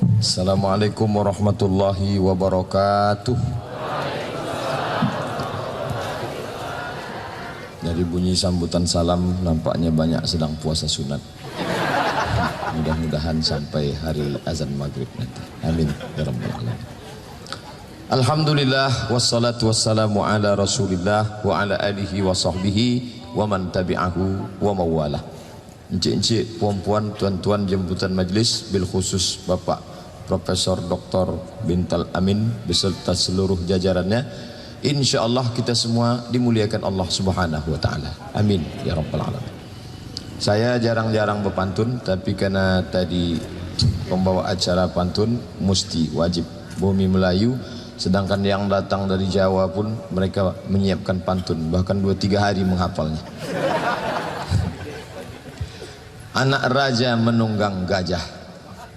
Assalamualaikum warahmatullahi wabarakatuh. Dari bunyi sambutan salam nampaknya banyak sedang puasa sunat. Mudah-mudahan sampai hari azan maghrib nanti. Amin ya rabbal alamin. Alhamdulillah wassalatu wassalamu ala Rasulillah wa ala alihi wa sahbihi wa man tabi'ahu wa mawalah. Encik-encik, puan-puan, tuan-tuan jemputan majlis, bil khusus Bapak Profesor Dr. Bintal Amin beserta seluruh jajarannya, insyaallah kita semua dimuliakan Allah Subhanahu wa taala. Amin ya rabbal alamin. Saya jarang-jarang berpantun, tapi karena tadi pembawa acara pantun mesti wajib bumi Melayu, sedangkan yang datang dari Jawa pun mereka menyiapkan pantun, bahkan 2-3 hari menghafalnya. Anak raja menunggang gajah,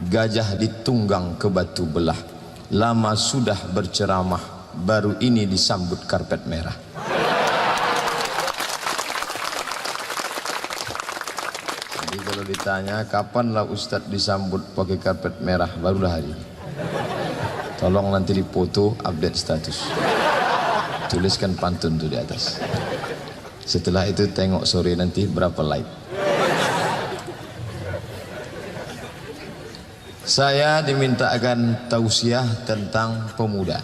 gajah ditunggang ke batu belah. Lama sudah berceramah, baru ini disambut karpet merah. Jadi kalau ditanya kapanlah Ustadz disambut pakai karpet merah, barulah hari ini. Tolong nanti dipoto, update status, tuliskan pantun tuh di atas. Setelah itu tengok sore nanti berapa like. Saya diminta akan tausiah tentang pemuda.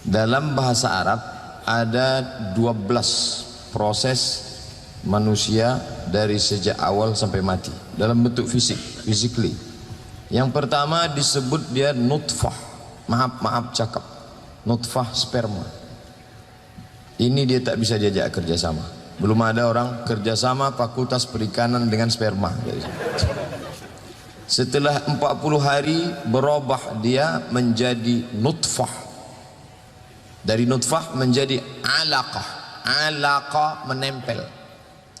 Dalam bahasa Arab ada 12 proses manusia dari sejak awal sampai mati dalam bentuk fisik, physically. Yang pertama disebut dia nutfah. Maaf cakap, nutfah sperma. Ini dia tak bisa diajak kerjasama. Belum ada orang kerjasama fakultas perikanan dengan sperma. Setelah 40 hari berubah dia menjadi nutfah. Dari nutfah menjadi alaqah. Alaqah menempel,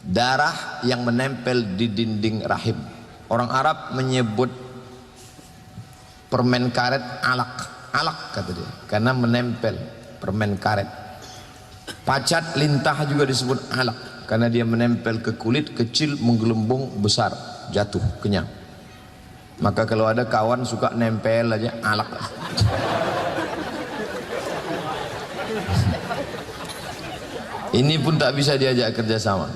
darah yang menempel di dinding rahim. Orang Arab menyebut permen karet alaq. Alaq kata dia, karena menempel, permen karet. Pacat lintah juga disebut alaq, karena dia menempel ke kulit, kecil menggelembung, besar, jatuh, kenyang. Maka kalau ada kawan suka nempel aja alaq. Ini pun tak bisa diajak kerjasama.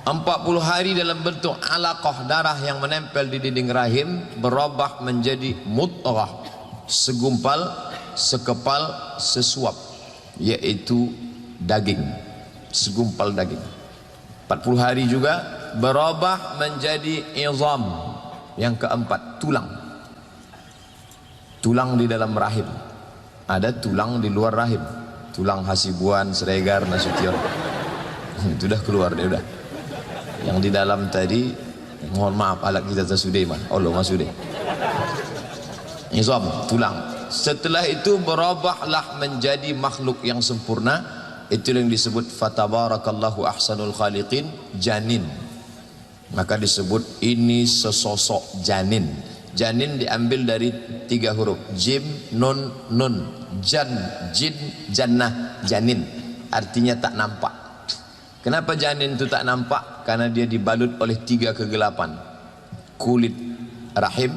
40 hari dalam bentuk alaqah, darah yang menempel di dinding rahim, berubah menjadi mudghah, segumpal, sekepal, sesuap, yaitu daging, segumpal daging. 40 hari juga berubah menjadi izam. Yang keempat, tulang. Tulang di dalam rahim. Ada tulang di luar rahim. Tulang Hasibuan, Sregar, Nasution. Itu udah keluar dia udah. Yang di dalam tadi, mohon maaf alat kita tersudah mah. Allah masudah. Izam, tulang. Setelah itu berubahlah menjadi makhluk yang sempurna. Itu yang disebut fatabarakallahu ahsanul khaliqin, janin. Maka disebut ini sesosok janin. Janin diambil dari 3 huruf, jim, nun, nun. Jan, jin, jannah, janin. Artinya tak nampak. Kenapa janin itu tak nampak? Karena dia dibalut oleh 3 kegelapan. Kulit rahim,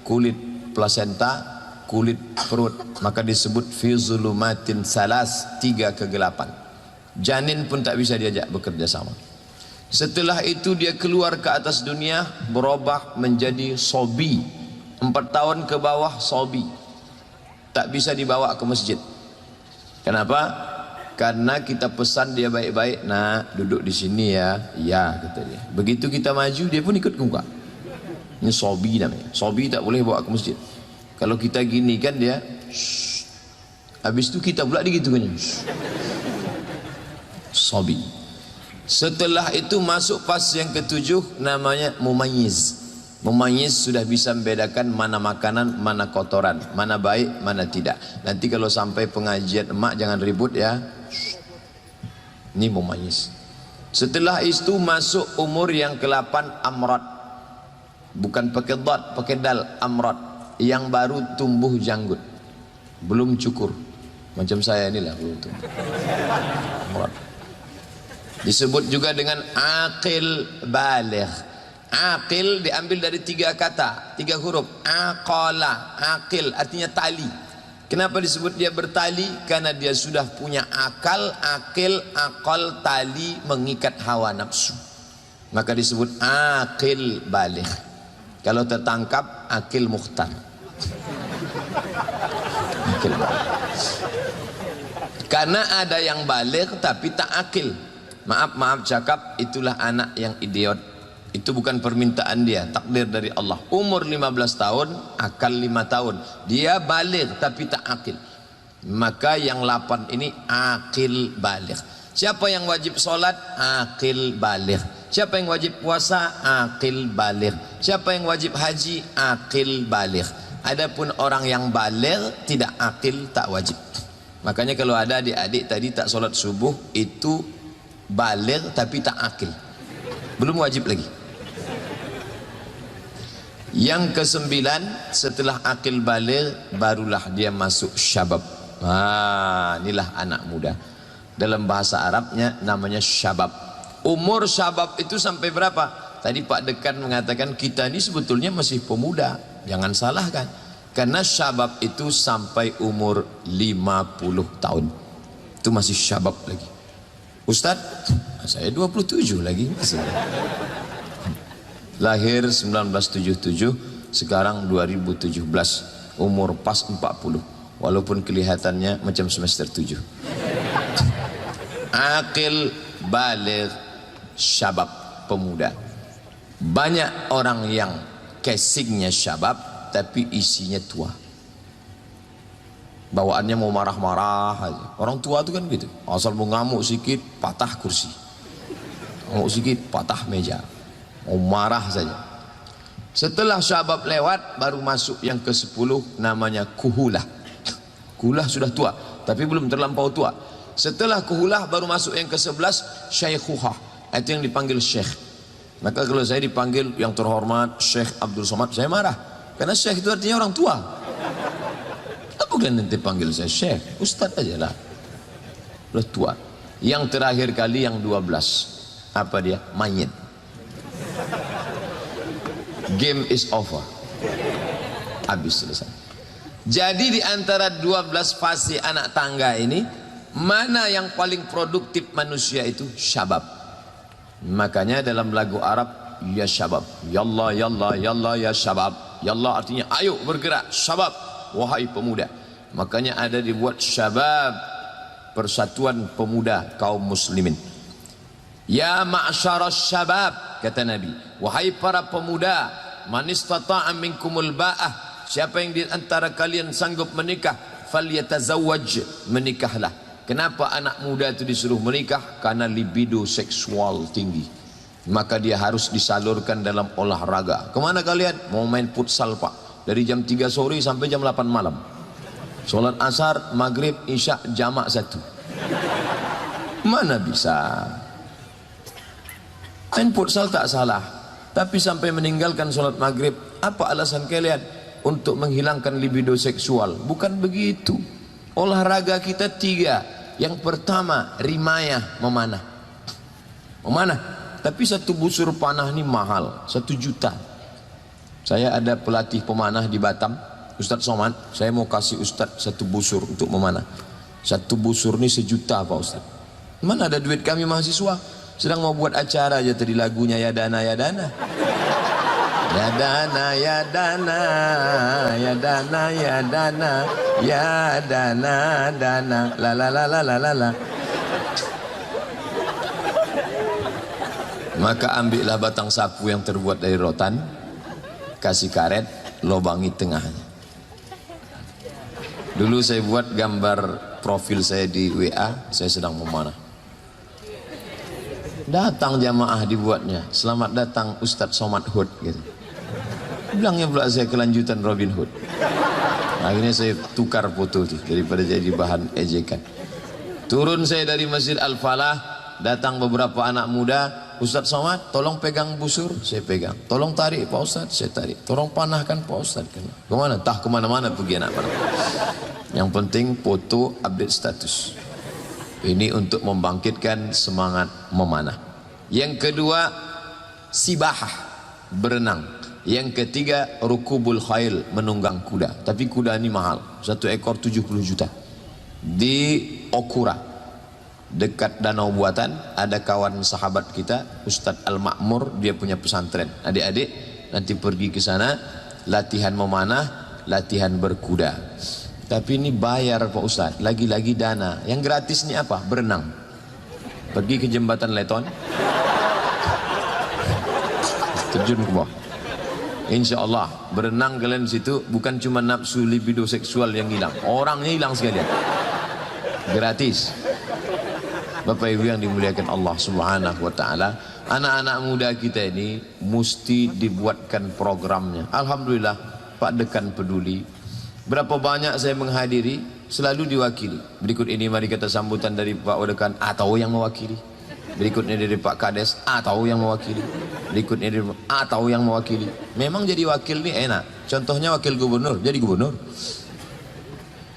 kulit plasenta, kulit perut. Maka disebut fi zulumatin salas, 3 kegelapan. Janin pun tak bisa diajak bekerja sama. Setelah itu dia keluar ke atas dunia, berubah menjadi sobi. 4 tahun ke bawah sobi. Tak bisa dibawa ke masjid. Kenapa? Karena kita pesan dia baik-baik, nak duduk di sini ya. Ya kata dia. Begitu kita maju dia pun ikut muka. Ini sobi namanya. Sobi tak boleh bawa ke masjid. Kalau kita gini kan dia shh. Habis itu kita pula digitukan. Sobi. Setelah itu masuk fase yang ke-7, namanya mumayyiz. Mumayyiz sudah bisa membedakan mana makanan, mana kotoran, mana baik, mana tidak. Nanti kalau sampai pengajian emak jangan ribut ya. Ini mumayyiz. Setelah itu masuk umur yang ke-8, amrad. Bukan pakai dad, pakai dal, amrad. Yang baru tumbuh janggut, belum cukur. Macam saya inilah belum tumbuh. Amrad. Disebut juga dengan aqil baligh. Aqil diambil dari 3 kata, 3 huruf. Aqala, aqil artinya tali. Kenapa disebut dia bertali? Karena dia sudah punya akal, akil, akal, tali mengikat hawa nafsu. Maka disebut aqil baligh. Kalau tertangkap, akil mukhtar. Akil baligh. Karena ada yang baligh tapi tak akil. Maaf cakap, itulah anak yang idiot. Itu bukan permintaan dia, takdir dari Allah. Umur 15 tahun, akal 5 tahun. Dia baligh tapi tak akil. Maka yang 8 ini akil baligh. Siapa yang wajib solat? Akil baligh. Siapa yang wajib puasa? Akil baligh. Siapa yang wajib haji? Akil baligh. Adapun orang yang baligh tidak akil, tak wajib. Makanya kalau ada adik-adik tadi tak solat subuh, itu baligh tapi tak akil, belum wajib lagi. Yang ke-9, setelah akil baligh barulah dia masuk syabab. Inilah anak muda. Dalam bahasa Arabnya namanya syabab. Umur syabab itu sampai berapa? Tadi Pak Dekan mengatakan kita ini sebetulnya masih pemuda. Jangan salahkan. Karena syabab itu sampai umur 50 tahun. Itu masih syabab lagi. Ustadz, saya 27 lagi masih. Lahir 1977, sekarang 2017, umur pas 40, walaupun kelihatannya macam semester 7. Akil baligh syabab, pemuda. Banyak orang yang casingnya syabab tapi isinya tua. Bawaannya mau marah-marah aja. Orang tua itu kan gitu, asal mau ngamuk sedikit patah kursi, ngamuk sedikit patah meja, mau marah saja. Setelah syabab lewat baru masuk yang ke-10, namanya kuhulah. Kuhulah sudah tua tapi belum terlampau tua. Setelah kuhulah baru masuk yang ke-11, syaikhuhah. Itu yang dipanggil syekh. Maka kalau saya dipanggil yang terhormat Syekh Abdul Somad, saya marah, karena syekh itu artinya orang tua. Bukan nanti panggil saya syekh, ustaz aja lah, udah tua. Yang terakhir kali yang 12, apa dia? Mayit. Game is over, habis, selesai. Jadi di antara 12 fase anak tangga ini, mana yang paling produktif manusia itu? Syabab. Makanya dalam lagu Arab, ya syabab, yallah yallah yallah ya syabab. Yallah artinya ayo bergerak, syabab, wahai pemuda. Makanya ada dibuat syabab, persatuan pemuda kaum muslimin. Ya ma'syaras syabab, kata Nabi, wahai para pemuda, man istata'a minkumul ba'ah, siapa yang di antara kalian sanggup menikah, falyatazawwaj, menikahlah. Kenapa anak muda itu disuruh menikah? Karena libido seksual tinggi. Maka dia harus disalurkan dalam olahraga. Kemana kalian? Mau main futsal pak, dari jam 3 sore sampai jam 8 malam. Sholat asar, maghrib, isya, jamak 1. Mana bisa? Main futsal tak salah, tapi sampai meninggalkan sholat maghrib, apa alasan kalian? Untuk menghilangkan libido seksual. Bukan begitu. Olahraga kita 3. Yang pertama, rimayah, memanah. Memanah. Tapi satu busur panah ini mahal, 1 juta. Saya ada pelatih pemanah di Batam, Ustadz Somad, saya mau kasih Ustadz 1 busur untuk memanah. 1 busur ini 1 juta Pak Ustadz. Mana ada duit kami mahasiswa? Sedang mau buat acara aja tadi lagunya ya dana ya dana. Ya dana ya dana, ya dana ya dana, ya dana dana, la la la la la la. Maka ambillah batang sapu yang terbuat dari rotan, kasih karet, lobangi tengahnya. Dulu saya buat gambar profil saya di WA, saya sedang memanah. Datang jamaah dibuatnya, selamat datang Ustadz Somad Hood gitu. Bilangnya pula saya kelanjutan Robin Hood. Akhirnya saya tukar foto itu daripada jadi bahan ejekan. Turun saya dari Masjid Al-Falah, datang beberapa anak muda, Ustadz Somad tolong pegang busur, saya pegang. Tolong tarik Pak Ustadz, saya tarik. Tolong panahkan Pak Ustadz. Kemana? Tah kemana-mana pergi anak panah. Yang penting foto update status. Ini untuk membangkitkan semangat memanah. Yang kedua, sibahah. berenang. Yang ketiga rukubul khail, menunggang kuda. Tapi kuda ini mahal, satu ekor 70 juta. Di Okura dekat Danau Buatan ada kawan sahabat kita Ustadz Al-Ma'mur, dia punya pesantren. Adik-adik nanti pergi ke sana, latihan memanah, latihan berkuda. Tapi ini bayar Pak Ustadz, lagi-lagi dana. Yang gratis ini apa? Berenang. Pergi ke jembatan Leton, terjun ke bawah. Insya Allah berenang kalian di situ, bukan cuma nafsu libido seksual yang hilang, orangnya hilang sekalian. Gratis. Bapak Ibu yang dimuliakan Allah Subhanahu wa taala, anak-anak muda kita ini mesti dibuatkan programnya. Alhamdulillah Pak Dekan peduli. Berapa banyak saya menghadiri, selalu diwakili. Berikut ini mari kita sambutan dari Pak Dekan atau yang mewakili. Berikutnya dari Pak Kades atau yang mewakili. Berikutnya dari atau yang mewakili. Memang jadi wakil ini enak. Contohnya wakil gubernur, jadi gubernur.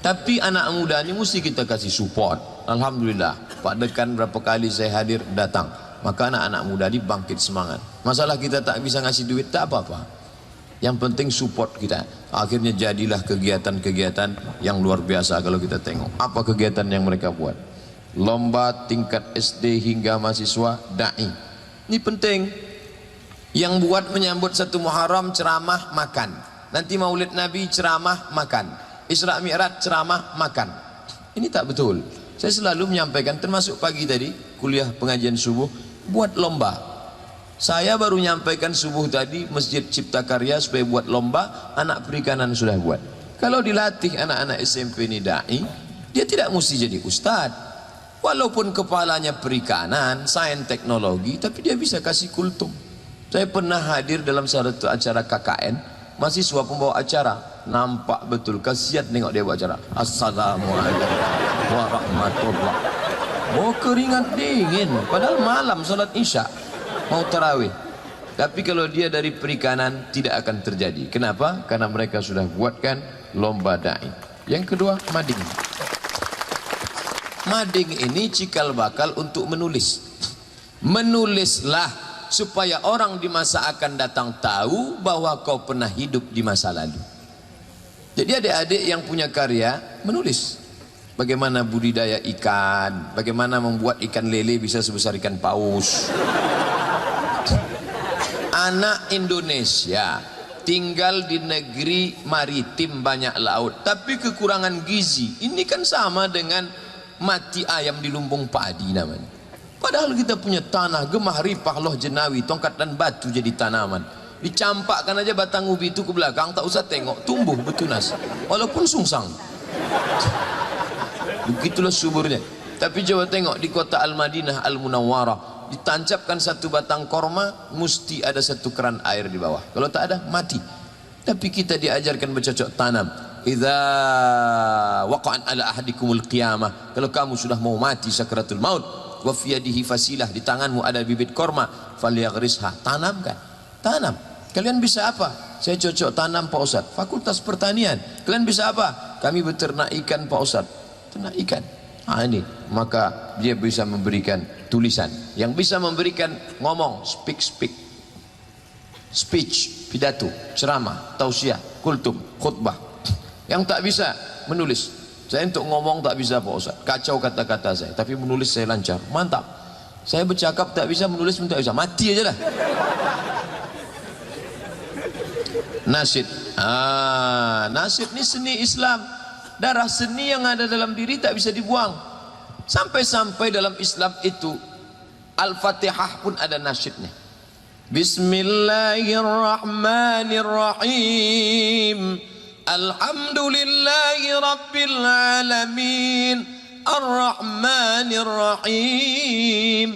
Tapi anak muda ini mesti kita kasih support. Alhamdulillah Pak Dekan berapa kali saya hadir datang. Maka anak-anak muda ini bangkit semangat. Masalah kita tak bisa ngasih duit, tak apa-apa. Yang penting support kita. Akhirnya jadilah kegiatan-kegiatan yang luar biasa kalau kita tengok. Apa kegiatan yang mereka buat? Lomba tingkat SD hingga mahasiswa da'i. Ini penting. Yang buat menyambut 1 Muharram ceramah makan. Nanti Maulid Nabi ceramah makan. Isra Mi'raj ceramah makan. Ini tak betul. Saya selalu menyampaikan, termasuk pagi tadi kuliah pengajian subuh, buat lomba. Saya baru menyampaikan subuh tadi Masjid Cipta Karya supaya buat lomba, anak perikanan sudah buat. Kalau dilatih anak-anak SMP ini da'i, dia tidak mesti jadi ustadz. Walaupun kepalanya perikanan, sains teknologi, tapi dia bisa kasih kultum. Saya pernah hadir dalam satu acara KKN, mahasiswa pembawa acara, nampak betul kasihan nengok dia buat acara. Assalamualaikum warahmatullahi. Mau keringat dingin, padahal malam salat isya, mau tarawih. Tapi kalau dia dari perikanan tidak akan terjadi. Kenapa? Karena mereka sudah buatkan lomba da'i. Yang kedua, mading. Mading ini cikal bakal untuk menulis. Menulislah supaya orang di masa akan datang tahu bahwa kau pernah hidup di masa lalu. Jadi adik-adik yang punya karya menulis. Bagaimana budidaya ikan, bagaimana membuat ikan lele bisa sebesar ikan paus. Anak Indonesia tinggal di negeri maritim banyak laut, tapi kekurangan gizi. Ini kan sama dengan mati ayam di lumbung padi namanya. Padahal kita punya tanah, gemah ripah loh jenawi, tongkat dan batu jadi tanaman. Dicampakkan aja batang ubi itu ke belakang, tak usah tengok, tumbuh bertunas. Walaupun sungsang. Begitulah suburnya. Tapi coba tengok di kota Al-Madinah Al-Munawwarah, ditancapkan 1 batang korma, mesti ada 1 keran air di bawah. Kalau tak ada, mati. Tapi kita diajarkan bercocok tanam. Idza waqa'an ala ahadikumul qiyamah, kalau kamu sudah mau mati sakaratul maut, wa fi yadihi fasilah, di tanganmu ada bibit korma, falyaghrisha, tanamkan. Tanam. Kalian bisa apa? Saya cocok tanam Pak Ustaz. Fakultas Pertanian. Kalian bisa apa? Kami beternak ikan Pak Ustaz. Ternak ikan. Ini maka dia bisa memberikan tulisan. Yang bisa memberikan ngomong, speech, pidato, ceramah, tausiah, kultum, khutbah. Yang tak bisa menulis. Saya untuk ngomong tak bisa Pak Ustaz, kacau kata-kata saya, tapi menulis saya lancar, mantap. Saya bercakap tak bisa, menulis pun tak bisa, mati aja lah. Nasyid. Nasyid ini seni Islam. Darah seni yang ada dalam diri tak bisa dibuang. Sampai-sampai dalam Islam itu Al-Fatihah pun ada nasyidnya. Bismillahirrahmanirrahim. Alhamdulillahi Rabbil Alamin Ar-Rahmanir-Rahim.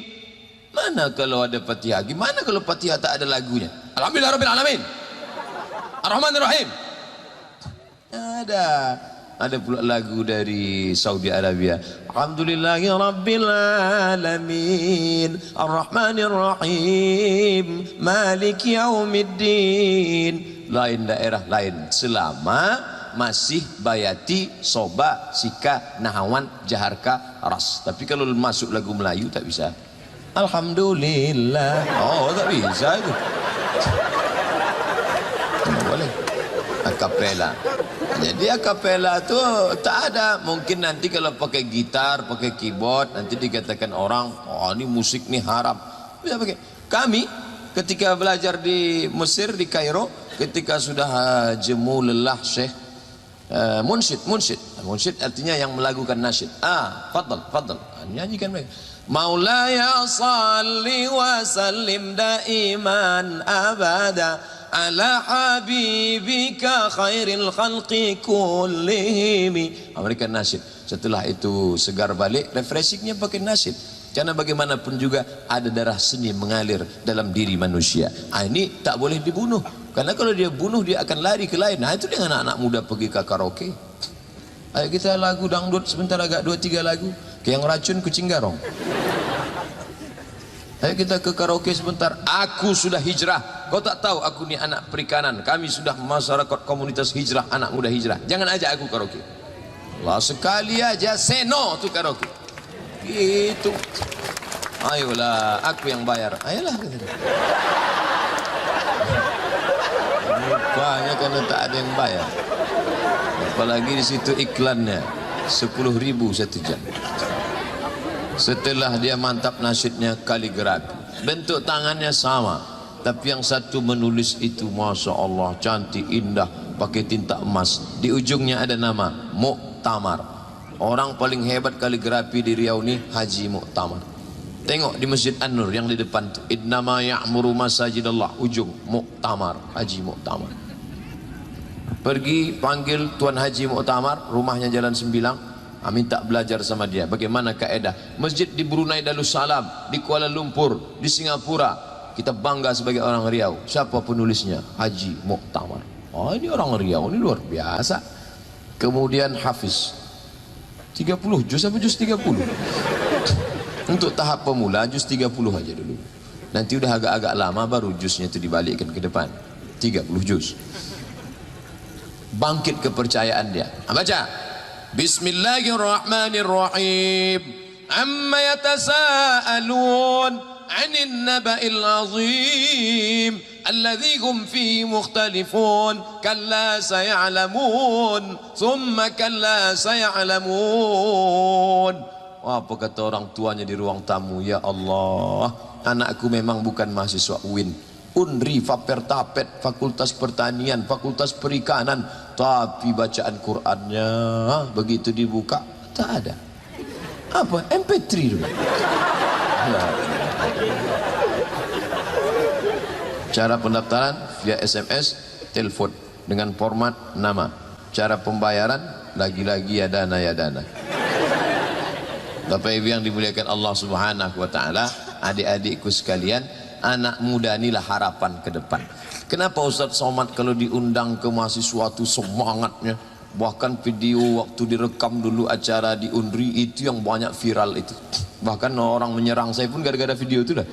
Mana kalau ada Fatihah? Gimana kalau Fatihah tak ada lagunya? Alhamdulillah Rabbil Alamin Ar-Rahmanir-Rahim. Ada pula lagu dari Saudi Arabia. Alhamdulillahi Rabbil Alamin Ar-Rahmanir-Rahim Maliki Yaumiddin. Lain daerah lain, selama masih bayati, soba, sika, nahawan, jaharka, ras. Tapi kalau masuk lagu Melayu tak bisa. Alhamdulillah, oh tak bisa itu. akapela. Jadi akapela tu tak ada. Mungkin nanti kalau pakai gitar, pakai keyboard, nanti dikatakan orang, oh ini musik ni haram. Bisa pakai. Kami ketika belajar di Mesir, di Kairo, ketika sudah jemu lelah Syekh munsyid artinya yang melakukan nasyid. Fadal nyanyikan mereka. Maulaya salli wa sallim daiman abada ala habibika khairil khalqi kullihim. Mereka nasyid. Setelah itu segar balik, refreshingnya pakai nasyid. Karena bagaimanapun juga ada darah seni mengalir dalam diri manusia. Ini tak boleh dibunuh. Karena kalau dia bunuh dia akan lari ke lain. Itu dengan anak-anak muda pergi ke karaoke. Ayo kita lagu dangdut sebentar agak 2-3 lagu. Kayak yang racun kucing garong. Ayo kita ke karaoke sebentar. Aku sudah hijrah. Kau tak tahu aku ni anak perikanan. Kami sudah masyarakat komunitas hijrah, anak muda hijrah. Jangan ajak aku karaoke. Allah, sekali aja seno tu karaoke. Gitu. Ayolah, aku yang bayar. Ayolah. Rupanya karena tak ada yang bayar. Apalagi di situ iklannya 10.000 1 jam. Setelah dia mantap nasyidnya kaligrafi, bentuk tangannya sama, tapi yang satu menulis itu masya Allah cantik indah pakai tinta emas. Di ujungnya ada nama Muktamar. Orang paling hebat kaligrafi di Riau ni Haji Muktamar. Tengok di Masjid An-Nur yang di depan tu, innama ya'muru masajidallah, ujung Muktamar, Haji Muktamar. Pergi panggil Tuan Haji Muktamar, rumahnya Jalan Sembilang. Minta belajar sama dia bagaimana kaedah masjid di Brunei Darussalam, di Kuala Lumpur, di Singapura. Kita bangga sebagai orang Riau. Siapa penulisnya? Haji Muktamar. Ini orang Riau, ini luar biasa. Kemudian Hafiz 30 juz apa juz 30? Untuk tahap pemula juz 30 aja dulu. Nanti udah agak-agak lama baru juznya itu dibalikkan ke depan. 30 juz. Bangkit kepercayaan dia. Baca. Bismillahirrahmanirrahim. Amma yatasaalun 'anil naba'il 'azim alladzi hum fihi mukhtalifun kalla saya'lamun thumma kalla saya'lamun. Apa kata orang tuanya di ruang tamu? Ya Allah, anakku memang bukan mahasiswa UIN, Unri, Fapertapet, Fakultas Pertanian, Fakultas Perikanan, tapi bacaan Qurannya begitu dibuka tak ada. Apa? MP3 dulu. Cara pendaftaran via SMS, telepon dengan format nama. Cara pembayaran lagi-lagi ya dana. Bapak Ibu yang dimuliakan Allah Subhanahu wa taala, adik-adikku sekalian, anak muda inilah harapan ke depan. Kenapa Ustaz Somad kalau diundang ke mahasiswa itu semangatnya? Bahkan video waktu direkam dulu acara di Unri itu yang banyak viral itu. Bahkan orang menyerang saya pun gara-gara video itu dah.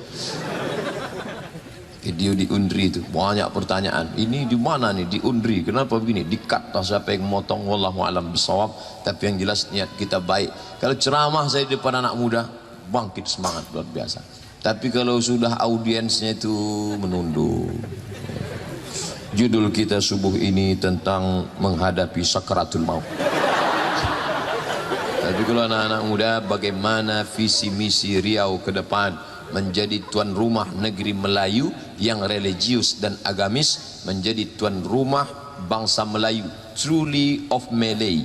Video di Unri itu banyak pertanyaan. Ini di mana nih di Unri? Kenapa begini? Di-cut lah siapa yang memotong, wallahu alam bisawab. Tapi yang jelas niat kita baik. Kalau ceramah saya di depan anak muda, bangkit semangat luar biasa. Tapi kalau sudah audiensnya itu menunduk. Judul kita subuh ini tentang menghadapi sakaratul maut. Tapi kalau anak-anak muda, bagaimana visi misi Riau ke depan menjadi tuan rumah negeri Melayu yang religius dan agamis, menjadi tuan rumah bangsa Melayu, truly of Malay.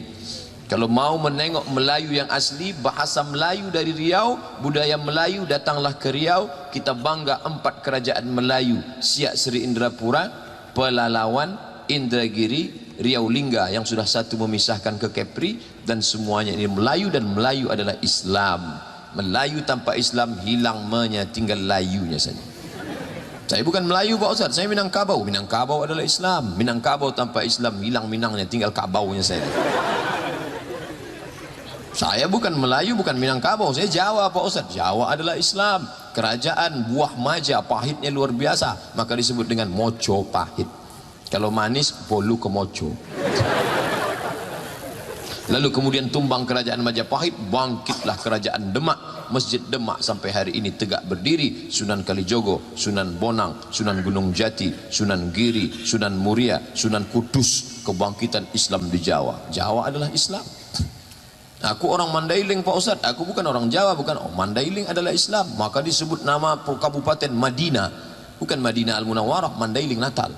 Kalau mau menengok Melayu yang asli, bahasa Melayu dari Riau, budaya Melayu, datanglah ke Riau. Kita bangga 4 kerajaan Melayu: Siak Seri Indrapura, Pelalawan, Indragiri, Riau Lingga, yang sudah satu memisahkan ke Kepri, dan semuanya ini Melayu, dan Melayu adalah Islam. Melayu tanpa Islam hilang tinggal layunya saja. Saya bukan Melayu Pak Ustaz, saya Minangkabau. Minangkabau adalah Islam. Minangkabau tanpa Islam hilang Minangnya, tinggal kabaunya saja. Saya bukan Melayu, bukan Minangkabau, saya Jawa Pak Ustaz. Jawa adalah Islam. Kerajaan buah maja, pahitnya luar biasa, maka disebut dengan Mojopahit. Kalau manis, Bolu ke Mojo. Lalu kemudian tumbang kerajaan Majapahit, bangkitlah kerajaan Demak. Masjid Demak sampai hari ini tegak berdiri. Sunan Kalijogo, Sunan Bonang, Sunan Gunung Jati, Sunan Giri, Sunan Muria, Sunan Kudus. Kebangkitan Islam di Jawa. Jawa adalah Islam. Aku orang Mandailing Pak Ustaz, aku bukan orang Jawa, bukan. Oh, Mandailing adalah Islam, maka disebut nama kabupaten Madinah, bukan Madinah Al-Munawwarah, Mandailing Natal.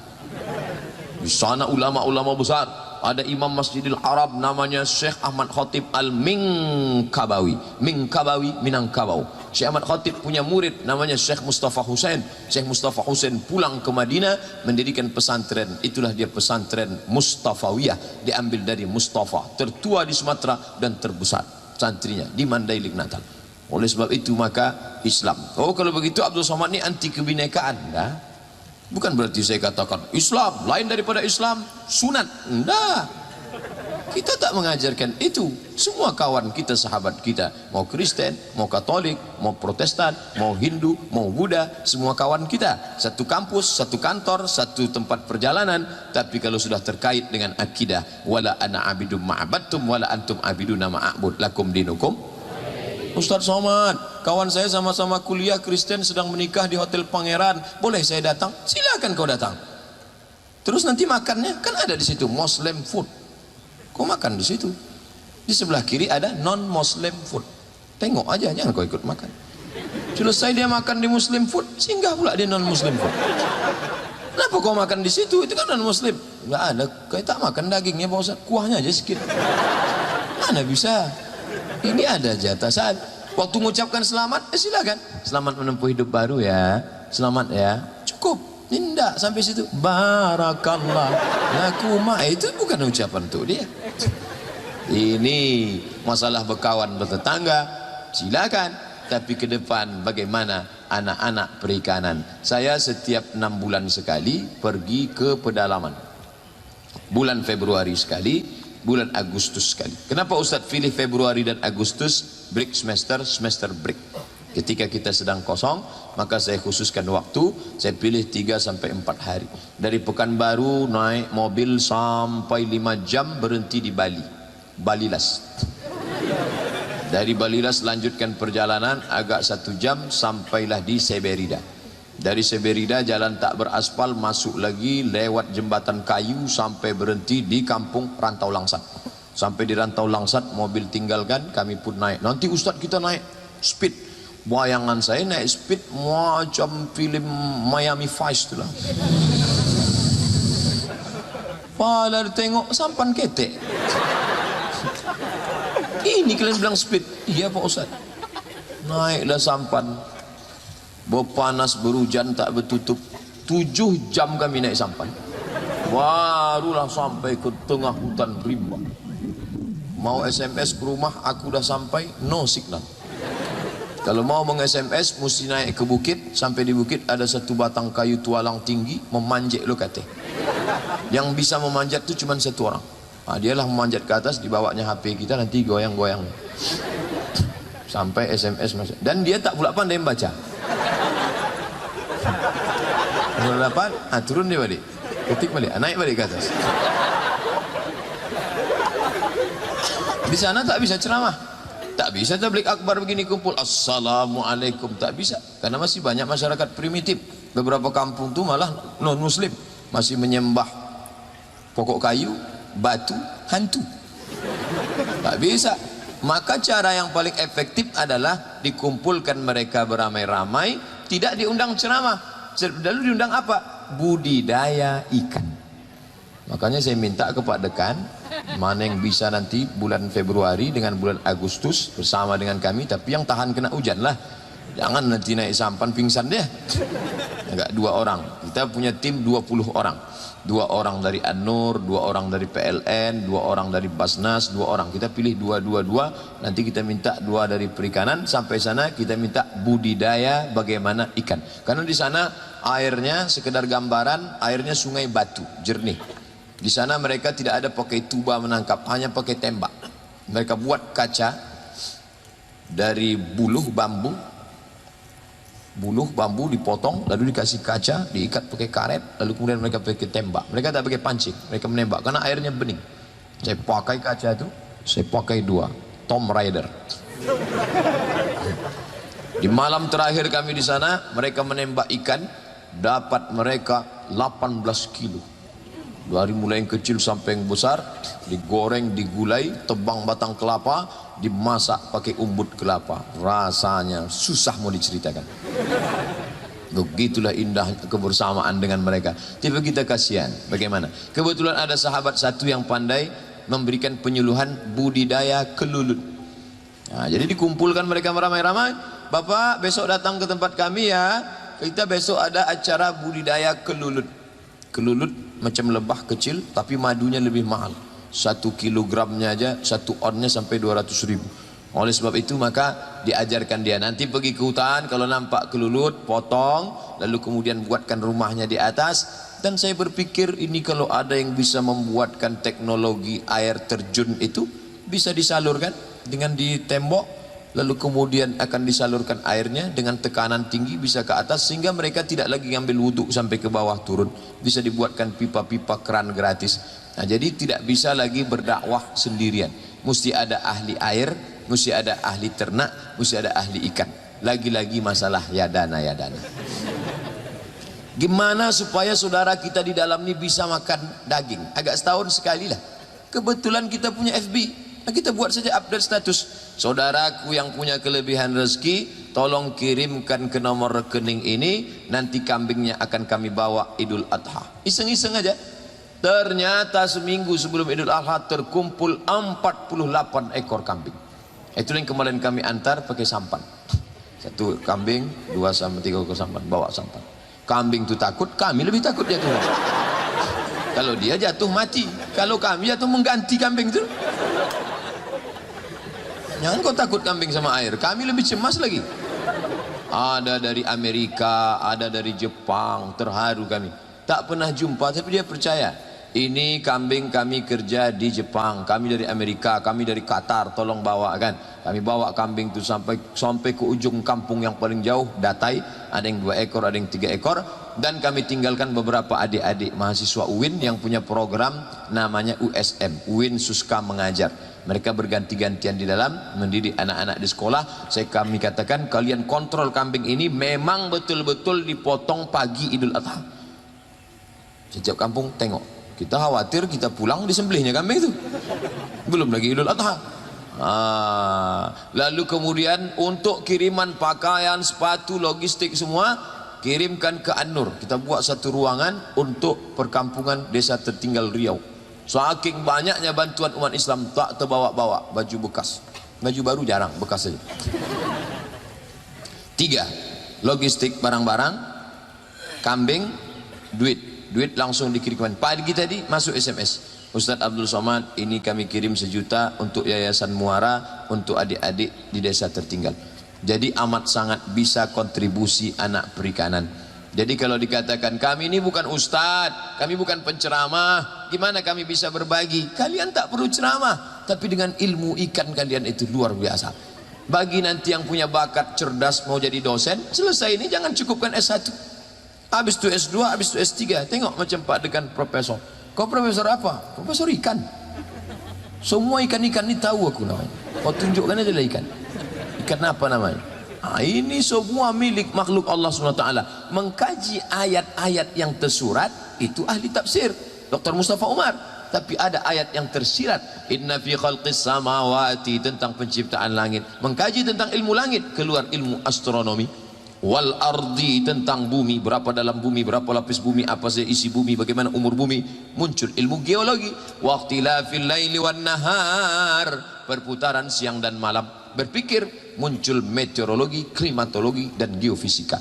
Di sana ulama-ulama besar, ada Imam Masjidil Arab namanya Syekh Ahmad Khatib Al-Minkabawi, Minkabawi Minangkabau. Syekh Ahmad Khatib punya murid namanya Syekh Mustafa Husain. Syekh Mustafa Husain pulang ke Madinah mendirikan pesantren, itulah dia pesantren Mustafawiyah, diambil dari Mustafa, tertua di Sumatera dan terbesar santrinya di Mandailing Natal. Oleh sebab itu maka Islam. Oh, kalau begitu Abdul Somad ini anti kebinekaan, dah. Bukan berarti saya katakan Islam lain daripada Islam sunat, enggak. Kita tak mengajarkan itu. Semua kawan kita, sahabat kita, mau Kristen, mau Katolik, mau Protestan, mau Hindu, mau Buddha, semua kawan kita. Satu kampus, satu kantor, satu tempat perjalanan. Tapi kalau sudah terkait dengan akidah, wala ana abidum ma'abadtum wala antum abiduna ma'abud lakum dinukum. Ustaz Somad, kawan saya sama-sama kuliah Kristen sedang menikah di Hotel Pangeran, boleh saya datang? Silakan kau datang. Terus nanti makannya kan ada di situ Muslim food. Kau makan di situ. Di sebelah kiri ada non Muslim food. Tengok aja, jangan kau ikut makan. Selesai dia makan di Muslim food, singgah pula di non Muslim food. Kenapa kau makan di situ? Itu kan non Muslim. Enggak ada, kau tak makan dagingnya Pak Ustaz, kuahnya aja sedikit. Mana bisa? Ini ada jatasan. Waktu mengucapkan selamat, silakan. Selamat menempuh hidup baru ya. Selamat ya. Cukup. Tidak sampai situ. Barakallah lakuma. Itu bukan ucapan untuk dia. Ini masalah berkawan bertetangga. Silakan. Tapi ke depan bagaimana anak-anak perikanan. Saya setiap 6 bulan sekali pergi ke pedalaman. Bulan Februari sekali, bulan Agustus sekali. Kenapa Ustaz pilih Februari dan Agustus? Break semester break. Ketika kita sedang kosong, maka saya khususkan waktu, saya pilih 3 sampai 4 hari. Dari Pekanbaru naik mobil sampai 5 jam berhenti di Bali. Balilas. Dari Balilas lanjutkan perjalanan agak 1 jam sampailah di Seberida. Dari Seberida jalan tak beraspal, masuk lagi lewat jembatan kayu sampai berhenti di kampung Rantau Langsat. Sampai di Rantau Langsat mobil tinggalkan, kami pun naik. Nanti Ustaz kita naik speed. Bayangan saya naik speed macam film Miami Vice itulah. Pada tengok sampan ketek. Ini kalian bilang speed? Iya Pak Ustaz. Naiklah sampan. Berpanas berhujan tak bertutup. 7 jam kami naik sampan. Barulah sampai ke tengah hutan rimba. Mau SMS ke rumah, aku dah sampai, no signal. Kalau mau meng-SMS mesti naik ke bukit. Sampai di bukit ada satu batang kayu tualang tinggi, memanjat lo kata. Yang bisa memanjat tu cuma 1 orang. Dialah memanjat ke atas, dibawanya HP kita, nanti goyang-goyang sampai SMS masuk. Dan dia tak pula pandai membaca. Kalau dapat, turun dia balik, ketik balik, naik balik ke atas. Di sana tak bisa ceramah, tak bisa tablik akbar begini kumpul assalamualaikum, tak bisa, karena masih banyak masyarakat primitif. Beberapa kampung tu malah non muslim, masih menyembah pokok kayu, batu, hantu. Tak bisa. Maka cara yang paling efektif adalah dikumpulkan mereka beramai-ramai, tidak diundang ceramah. Lalu diundang apa? Budidaya ikan. Makanya saya minta ke Pak Dekan, mana yang bisa nanti bulan Februari dengan bulan Agustus bersama dengan kami, tapi yang tahan kena hujan lah. Jangan nanti naik sampan pingsan dia. Enggak, 2 orang. Kita punya tim 20 orang. 2 orang dari An-Nur, 2 orang dari PLN, 2 orang dari Basnas, 2 orang. Kita pilih 2. Nanti kita minta 2 dari perikanan. Sampai sana kita minta budidaya bagaimana ikan. Karena di sana airnya sekedar gambaran, airnya sungai batu, jernih. Di sana mereka tidak ada pakai tuba menangkap, hanya pakai tembak. Mereka buat kaca dari buluh bambu dipotong, lalu dikasih kaca, diikat pakai karet, lalu kemudian mereka pakai tembak. Mereka tak pakai pancing, mereka menembak karena airnya bening. Saya pakai kaca itu, Saya pakai 2 Tomb Raider. Di malam terakhir kami di sana, mereka menembak ikan, dapat mereka 18 kilo. Dari mulai yang kecil sampai yang besar, digoreng, digulai, tebang batang kelapa, dimasak pakai umbut kelapa. Rasanya susah mau diceritakan. Begitulah indah kebersamaan dengan mereka. Tapi kita kasihan. Bagaimana? Kebetulan ada sahabat satu yang pandai memberikan penyuluhan budidaya kelulut. Nah, jadi dikumpulkan mereka ramai-ramai. Bapak besok datang ke tempat kami ya. Kita besok ada acara budidaya kelulut. Kelulut macam lebah kecil, tapi madunya lebih mahal. 1 kilogramnya aja, 1 onnya sampai 200.000. Oleh sebab itu maka diajarkan dia, nanti pergi ke hutan, kalau nampak kelulut potong, lalu kemudian buatkan rumahnya di atas. Dan saya berpikir ini kalau ada yang bisa membuatkan teknologi air terjun itu bisa disalurkan dengan di tembok, lalu kemudian akan disalurkan airnya dengan tekanan tinggi bisa ke atas, sehingga mereka tidak lagi ngambil wudhu sampai ke bawah turun, bisa dibuatkan pipa-pipa keran gratis. Nah, jadi tidak bisa lagi berdakwah sendirian, mesti ada ahli air, mesti ada ahli ternak, mesti ada ahli ikan. Lagi-lagi masalah yadana. Gimana supaya saudara kita di dalam ini bisa makan daging? Agak setahun sekali lah. Kebetulan kita punya FB, kita buat saja update status. Saudaraku yang punya kelebihan rezeki, tolong kirimkan ke nomor rekening ini, nanti kambingnya akan kami bawa Idul Adha. Iseng-iseng aja. Ternyata seminggu sebelum Idul Adha terkumpul 48 ekor kambing. Itu yang kemarin kami antar pakai sampan. 1 kambing, 2 sampai 3 ekor sampan, bawa sampan. Kambing itu takut, kami lebih takut jatuh. Kalau dia jatuh mati, kalau kami jatuh mengganti kambing itu. Jangan kau takut kambing sama air, kami lebih cemas lagi. Ada dari Amerika, ada dari Jepang, terharu kami. Tak pernah jumpa, tapi dia percaya. Ini kambing kami kerja di Jepang, kami dari Amerika, kami dari Qatar, tolong bawa kan. Kami bawa kambing itu sampai ke ujung kampung yang paling jauh, Datai. Ada yang 2 ekor, ada yang 3 ekor. Dan kami tinggalkan beberapa adik-adik mahasiswa UIN yang punya program namanya USM, UIN Suska Mengajar. Mereka berganti-gantian di dalam mendidik anak-anak di sekolah. Kami katakan kalian kontrol kambing ini memang betul-betul dipotong pagi Idul Adha. Setiap kampung tengok. Kita khawatir kita pulang disembelihnya kambing itu. Belum lagi Idul Adha. Lalu kemudian untuk kiriman pakaian, sepatu, logistik semua kirimkan ke An-Nur. Kita buat satu ruangan untuk perkampungan desa tertinggal Riau. Saking banyaknya bantuan umat Islam, tak terbawa-bawa baju bekas. Baju baru jarang, bekas saja. 3, logistik barang-barang, kambing, duit langsung dikirimkan. Pagi tadi masuk SMS, Ustadz Abdul Somad, ini kami kirim 1 juta untuk Yayasan Muara untuk adik-adik di desa tertinggal. Jadi amat sangat bisa kontribusi anak perikanan. Jadi kalau dikatakan kami ini bukan ustadz, kami bukan penceramah, gimana kami bisa berbagi? Kalian tak perlu ceramah, tapi dengan ilmu ikan kalian itu luar biasa. Bagi nanti yang punya bakat cerdas mau jadi dosen, selesai ini jangan cukupkan S1. Habis itu S2, habis itu S3. Tengok macam Pak Dekan profesor. Kau profesor apa? Profesor ikan. Semua ikan-ikan ini tahu aku namanya. Kau tunjukkan aja lah ikan. Ikan apa namanya? Ini semua milik makhluk Allah SWT. Mengkaji ayat-ayat yang tersurat itu ahli tafsir Dr. Mustafa Umar. Tapi ada ayat yang tersirat, inna fi khalqis samawati, tentang penciptaan langit. Mengkaji tentang ilmu langit, keluar ilmu astronomi. Wal ardi, tentang bumi, berapa dalam bumi, berapa lapis bumi, apa saja isi bumi, bagaimana umur bumi. Muncul ilmu geologi. Waqtilafil laili wan nahar, perputaran siang dan malam. Berpikir, muncul meteorologi, klimatologi, dan geofisika.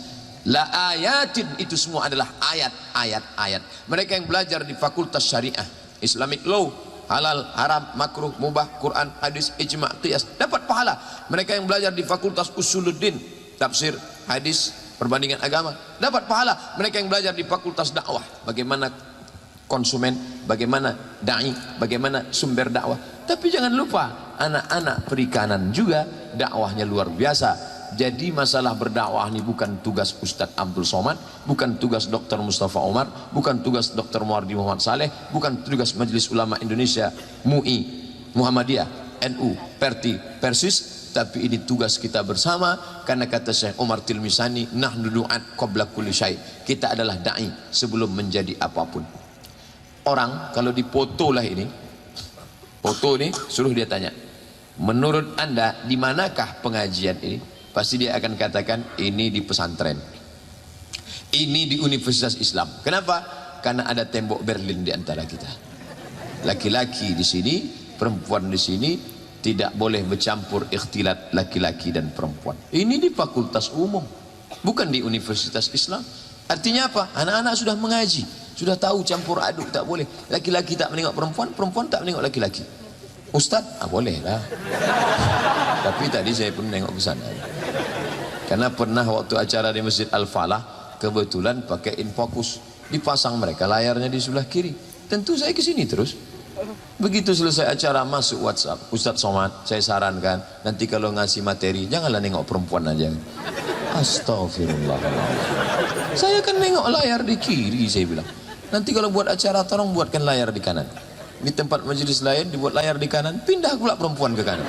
La ayatin, itu semua adalah ayat-ayat. Mereka yang belajar di fakultas syariah, Islamic law, halal, haram, makruh, mubah, Quran, hadis, ijma', qiyas, dapat pahala. Mereka yang belajar di fakultas usuluddin, tafsir, hadis, perbandingan agama, dapat pahala. Mereka yang belajar di fakultas dakwah, bagaimana konsumen, bagaimana da'i, bagaimana sumber dakwah. Tapi jangan lupa, anak-anak perikanan juga dakwahnya luar biasa. Jadi masalah berdakwah ini bukan tugas Ustadz Abdul Somad, bukan tugas Dr. Mustafa Umar, bukan tugas Dr. Muardi Muhammad Saleh, bukan tugas Majelis Ulama Indonesia MUI Muhammadiyah. NU, Perti, Persis, tapi ini tugas kita bersama. Karena kata Syekh Umar Tilmisani, nahnu du'at qabla kulli syai', kita adalah da'i sebelum menjadi apapun. Orang kalau dipoto lah ini, foto ini, suruh dia tanya, menurut anda di manakah pengajian ini? Pasti dia akan katakan, ini di pesantren, ini di Universitas Islam. Kenapa? Karena ada tembok Berlin di antara kita. Laki-laki di sini, perempuan di sini, tidak boleh bercampur ikhtilat laki-laki dan perempuan. Ini di fakultas umum, bukan di Universitas Islam. Artinya apa? Anak-anak sudah mengaji, sudah tahu campur aduk, tak boleh. Laki-laki tak menengok perempuan, perempuan tak menengok laki-laki. Ustaz, boleh lah. Tapi tadi saya pun nengok ke sana. Karena pernah waktu acara di Masjid Al-Falah, kebetulan pakai infocus, dipasang mereka layarnya di sebelah kiri. Tentu saya ke sini terus. Begitu selesai acara masuk WhatsApp, Ustaz Somad, saya sarankan nanti kalau ngasih materi janganlah nengok perempuan aja. Astagfirullah. Saya kan nengok layar di kiri, saya bilang. Nanti kalau buat acara tolong buatkan layar di kanan. Di tempat majelis lain dibuat layar di kanan, pindah pula perempuan ke kanan.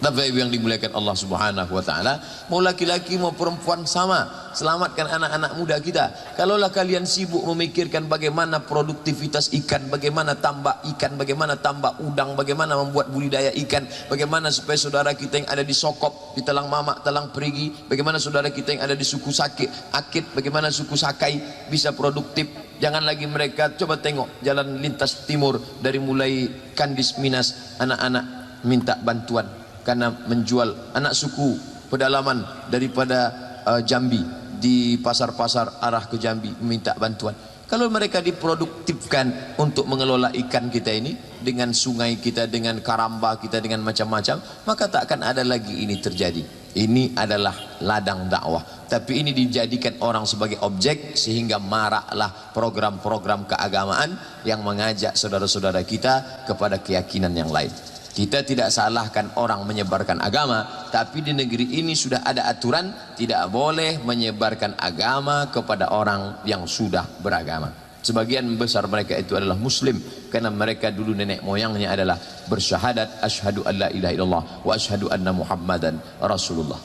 Bapak Ibu yang dimuliakan Allah Subhanahu wa taala, mau laki-laki mau perempuan sama, selamatkan anak-anak muda kita. Kalaulah kalian sibuk memikirkan bagaimana produktivitas ikan, bagaimana tambak ikan, bagaimana tambak udang, bagaimana membuat budidaya ikan, bagaimana supaya saudara kita yang ada di Sokop, di Talang Mamak, Talang Perigi, bagaimana saudara kita yang ada di suku Akit, bagaimana suku Sakai bisa produktif. Jangan lagi mereka, coba tengok jalan lintas timur dari mulai Kandis Minas, anak-anak minta bantuan karena menjual, anak suku pedalaman daripada Jambi di pasar-pasar arah ke Jambi minta bantuan. Kalau mereka diproduktifkan untuk mengelola ikan kita ini dengan sungai kita, dengan karamba kita, dengan macam-macam, maka tak akan ada lagi ini terjadi. Ini adalah ladang dakwah, tapi ini dijadikan orang sebagai objek sehingga maraklah program-program keagamaan yang mengajak saudara-saudara kita kepada keyakinan yang lain. Kita tidak salahkan orang menyebarkan agama, tapi di negeri ini sudah ada aturan tidak boleh menyebarkan agama kepada orang yang sudah beragama. Sebagian besar mereka itu adalah muslim karena mereka dulu nenek moyangnya adalah bersyahadat asyhadu alla ilaha illallah wa asyhadu anna muhammadan rasulullah.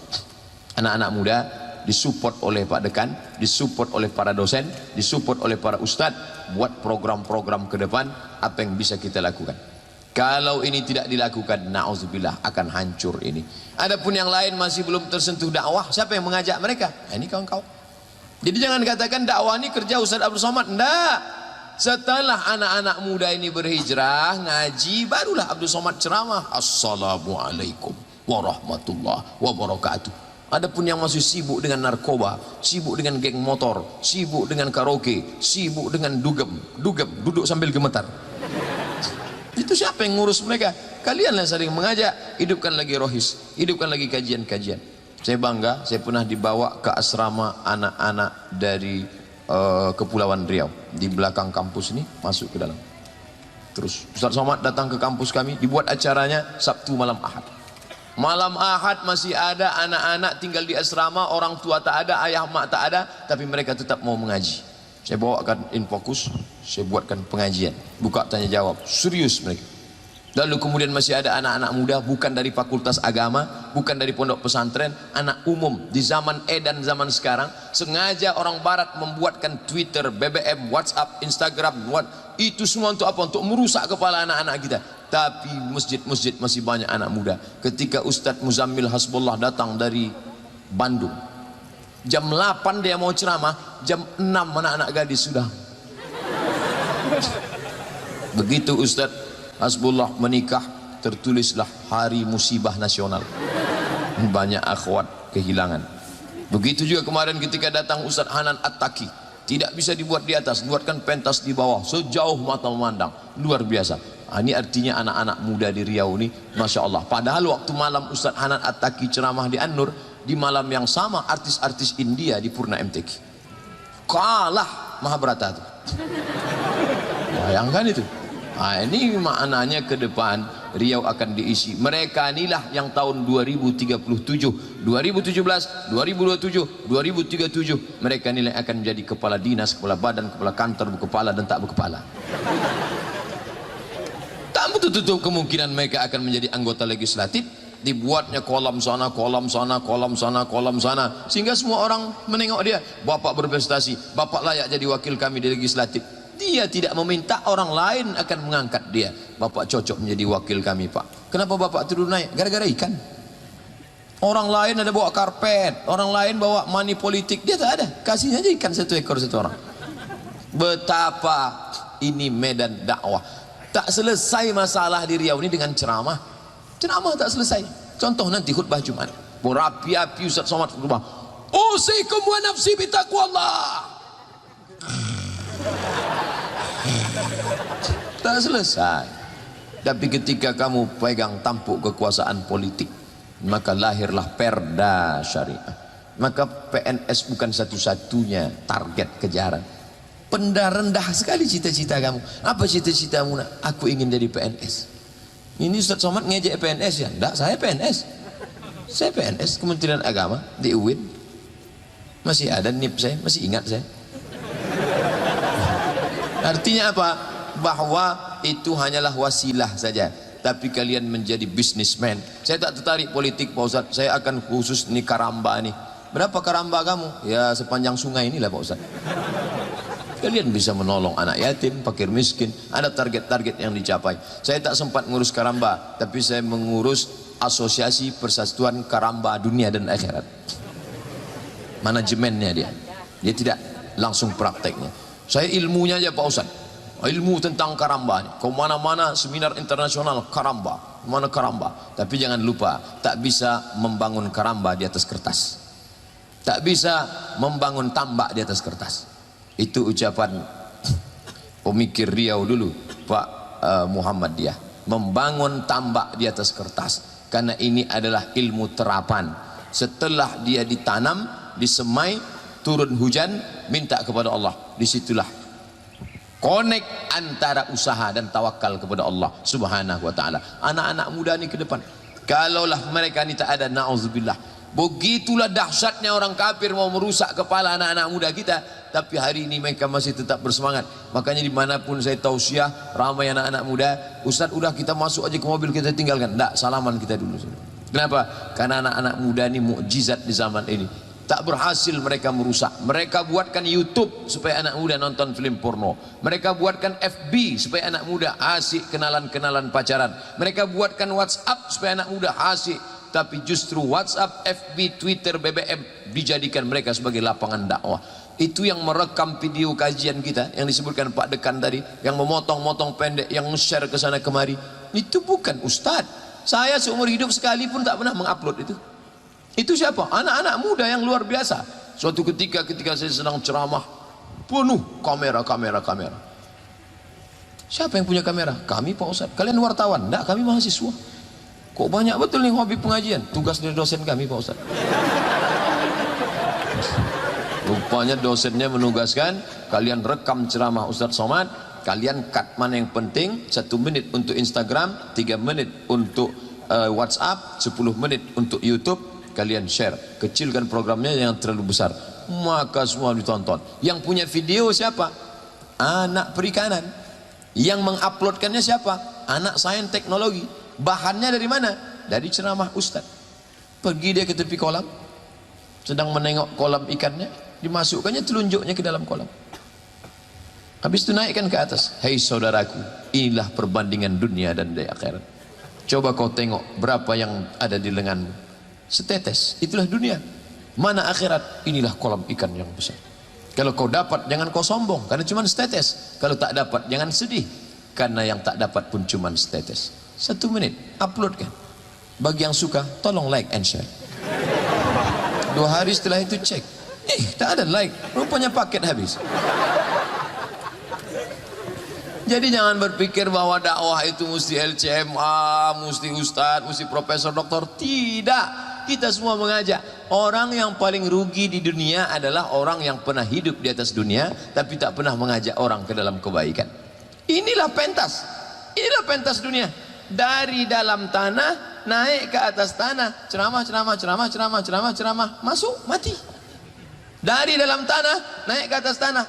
Anak-anak muda disupport oleh Pak Dekan, disupport oleh para dosen, disupport oleh para ustadz, buat program-program ke depan apa yang bisa kita lakukan. Kalau ini tidak dilakukan, na'udzubillah, akan hancur ini. Adapun yang lain masih belum tersentuh dakwah, siapa yang mengajak mereka? Ini kawan-kawan. Jadi jangan katakan dakwah ini kerja Ustaz Abdul Somad. Enggak. Setelah anak-anak muda ini berhijrah, ngaji, barulah Abdul Somad ceramah. Assalamualaikum warahmatullahi wabarakatuh. Adapun yang masih sibuk dengan narkoba, sibuk dengan geng motor, sibuk dengan karaoke, sibuk dengan dugem, duduk sambil gemetar. Itu siapa yang ngurus mereka? Kalianlah yang saling mengajak. Hidupkan lagi rohis, hidupkan lagi kajian-kajian. Saya bangga, saya pernah dibawa ke asrama anak-anak dari Kepulauan Riau. Di belakang kampus ini, masuk ke dalam. Terus Ustaz Somad datang ke kampus kami, dibuat acaranya Sabtu malam Ahad. Malam Ahad masih ada anak-anak tinggal di asrama, orang tua tak ada, ayah mak tak ada, tapi mereka tetap mau mengaji. Saya bawakan infokus, saya buatkan pengajian, buka tanya jawab, serius mereka. Lalu kemudian masih ada anak-anak muda, bukan dari fakultas agama, bukan dari pondok pesantren, anak umum di zaman edan zaman sekarang. Sengaja orang barat membuatkan Twitter, BBM, WhatsApp, Instagram, itu semua untuk apa? Untuk merusak kepala anak-anak kita. Tapi masjid-masjid masih banyak anak muda. Ketika Ustadz Muzammil Hasbullah datang dari Bandung, jam 8 dia mau ceramah, jam 6 anak-anak gadis sudah. Begitu Ustadz Hasbullah menikah, tertulislah hari musibah nasional. Banyak akhwat kehilangan. Begitu juga kemarin ketika datang Ustadz Hanan At-Taki, tidak bisa dibuat di atas, buatkan pentas di bawah, sejauh mata memandang, luar biasa. Ini artinya anak-anak muda di Riau ini, Masya Allah. Padahal waktu malam Ustadz Hanan At-Taki ceramah di An-Nur, di malam yang sama artis-artis India di Purna MTQ kalah Mahabharata itu. Bayangkan itu. Ini maknanya ke depan Riau akan diisi. Mereka inilah yang tahun 2037, 2017, 2027, 2037 mereka inilah yang akan menjadi kepala dinas, kepala badan, kepala kantor, berkepala dan tak berkepala. Tak Kamu tutup kemungkinan mereka akan menjadi anggota legislatif. Dibuatnya kolam sana, kolam sana, kolam sana, kolam sana, sehingga semua orang menengok dia. Bapak berprestasi, bapak layak jadi wakil kami di legislatif. Dia tidak meminta, orang lain akan mengangkat dia. Bapak cocok menjadi wakil kami, Pak. Kenapa bapak turun naik? Gara-gara ikan. Orang lain ada bawa karpet, orang lain bawa money politik, dia tak ada. Kasihnya aja ikan satu ekor satu orang. Betapa ini medan dakwah. Tak selesai masalah di Riau ini dengan ceramah. Ceramah tak selesai. Contoh nanti khutbah Jumat, berapi-api Ustaz Somad khutbah, usikum wa nafsi bitaqwallah. Tak selesai. Tapi ketika kamu pegang tampuk kekuasaan politik, maka lahirlah perda syariah. Maka PNS bukan satu-satunya target kejaran. Rendah sekali cita-cita kamu. Apa cita-citamu nak? Aku ingin jadi PNS. Ini Ustaz Somad ngejek PNS ya? Enggak, saya PNS. Saya PNS Kementerian Agama di UIN. Masih ada NIP saya, masih ingat saya. Artinya apa? Bahwa itu hanyalah wasilah saja. Tapi kalian menjadi businessman. Saya tak tertarik politik Pak Ustaz. Saya akan khusus nih karamba nih. Berapa karamba kamu? Ya sepanjang sungai inilah Pak Ustaz. Kalian bisa menolong anak yatim, fakir miskin. Ada target-target yang dicapai. Saya tak sempat ngurus karamba, tapi saya mengurus Asosiasi Persatuan Karamba Dunia dan Akhirat. Manajemennya dia. Dia tidak langsung prakteknya. Saya ilmunya aja Pak Ustaz. Ilmu tentang karamba nih. Kau mana-mana seminar internasional karamba, mana karamba. Tapi jangan lupa, tak bisa membangun karamba di atas kertas. Tak bisa membangun tambak di atas kertas. Itu ucapan pemikir Riau dulu, Pak Muhammadiyah. Membangun tambak di atas kertas. Karena ini adalah ilmu terapan. Setelah dia ditanam, disemai, turun hujan, minta kepada Allah. Disitulah connect antara usaha dan tawakal kepada Allah Subhanahu wa ta'ala. Anak-anak muda ni ke depan, kalaulah mereka ni tak ada, na'udzubillah, begitulah dahsyatnya orang kafir mau merusak kepala anak-anak muda kita. Tapi hari ini mereka masih tetap bersemangat. Makanya dimanapun saya tausiah, ramai anak-anak muda, Ustaz udah kita masuk aja ke mobil kita tinggalkan. Tak, salaman kita dulu. Kenapa? Karena anak-anak muda ini mukjizat di zaman ini. Tak berhasil mereka merusak. Mereka buatkan YouTube supaya anak muda nonton film porno. Mereka buatkan FB supaya anak muda asik kenalan-kenalan pacaran. Mereka buatkan WhatsApp supaya anak muda asik. Tapi justru WhatsApp, FB, Twitter, BBM dijadikan mereka sebagai lapangan dakwah. Itu yang merekam video kajian kita yang disebutkan Pak Dekan tadi, yang memotong-motong pendek, yang nge-share ke sana kemari. Itu bukan ustadz. Saya seumur hidup sekalipun tak pernah mengupload itu. Itu siapa? Anak-anak muda yang luar biasa. Suatu ketika saya sedang ceramah, penuh kamera. Siapa yang punya kamera? Kami Pak Ustadz. Kalian wartawan? Enggak, kami mahasiswa. Kok banyak betul nih hobi pengajian? Tugas dari dosen kami Pak Ustadz. Rupanya dosennya menugaskan kalian rekam ceramah Ustadz Somad, kalian cut mana yang penting, 1 menit untuk Instagram, 3 menit untuk WhatsApp, 10 menit untuk YouTube, kalian share. Kecilkan programnya yang terlalu besar, maka semua ditonton. Yang punya video siapa? Anak perikanan. Yang menguploadkannya siapa? Anak sains teknologi. Bahannya dari mana? Dari ceramah Ustadz. Pergi dia ke tepi kolam, sedang menengok kolam ikannya, dimasukkannya telunjuknya ke dalam kolam. Habis itu naikkan ke atas. Hei saudaraku, inilah perbandingan dunia dan di akhirat. Coba kau tengok berapa yang ada di lenganmu. Setetes, itulah dunia. Mana akhirat? Inilah kolam ikan yang besar. Kalau kau dapat, jangan kau sombong, karena cuma setetes. Kalau tak dapat, jangan sedih, karena yang tak dapat pun cuma setetes. 1 menit, uploadkan. Bagi yang suka, tolong like and share. 2 hari setelah itu cek, tak ada like, rupanya paket habis. Jadi jangan berpikir bahwa dakwah itu mesti LCMA, mesti ustadz, mesti profesor, doktor. Tidak, kita semua mengajak. Orang yang paling rugi di dunia adalah orang yang pernah hidup di atas dunia tapi tak pernah mengajak orang ke dalam kebaikan. Inilah pentas dunia. Dari dalam tanah naik ke atas tanah, ceramah, masuk mati. Dari dalam tanah naik ke atas tanah,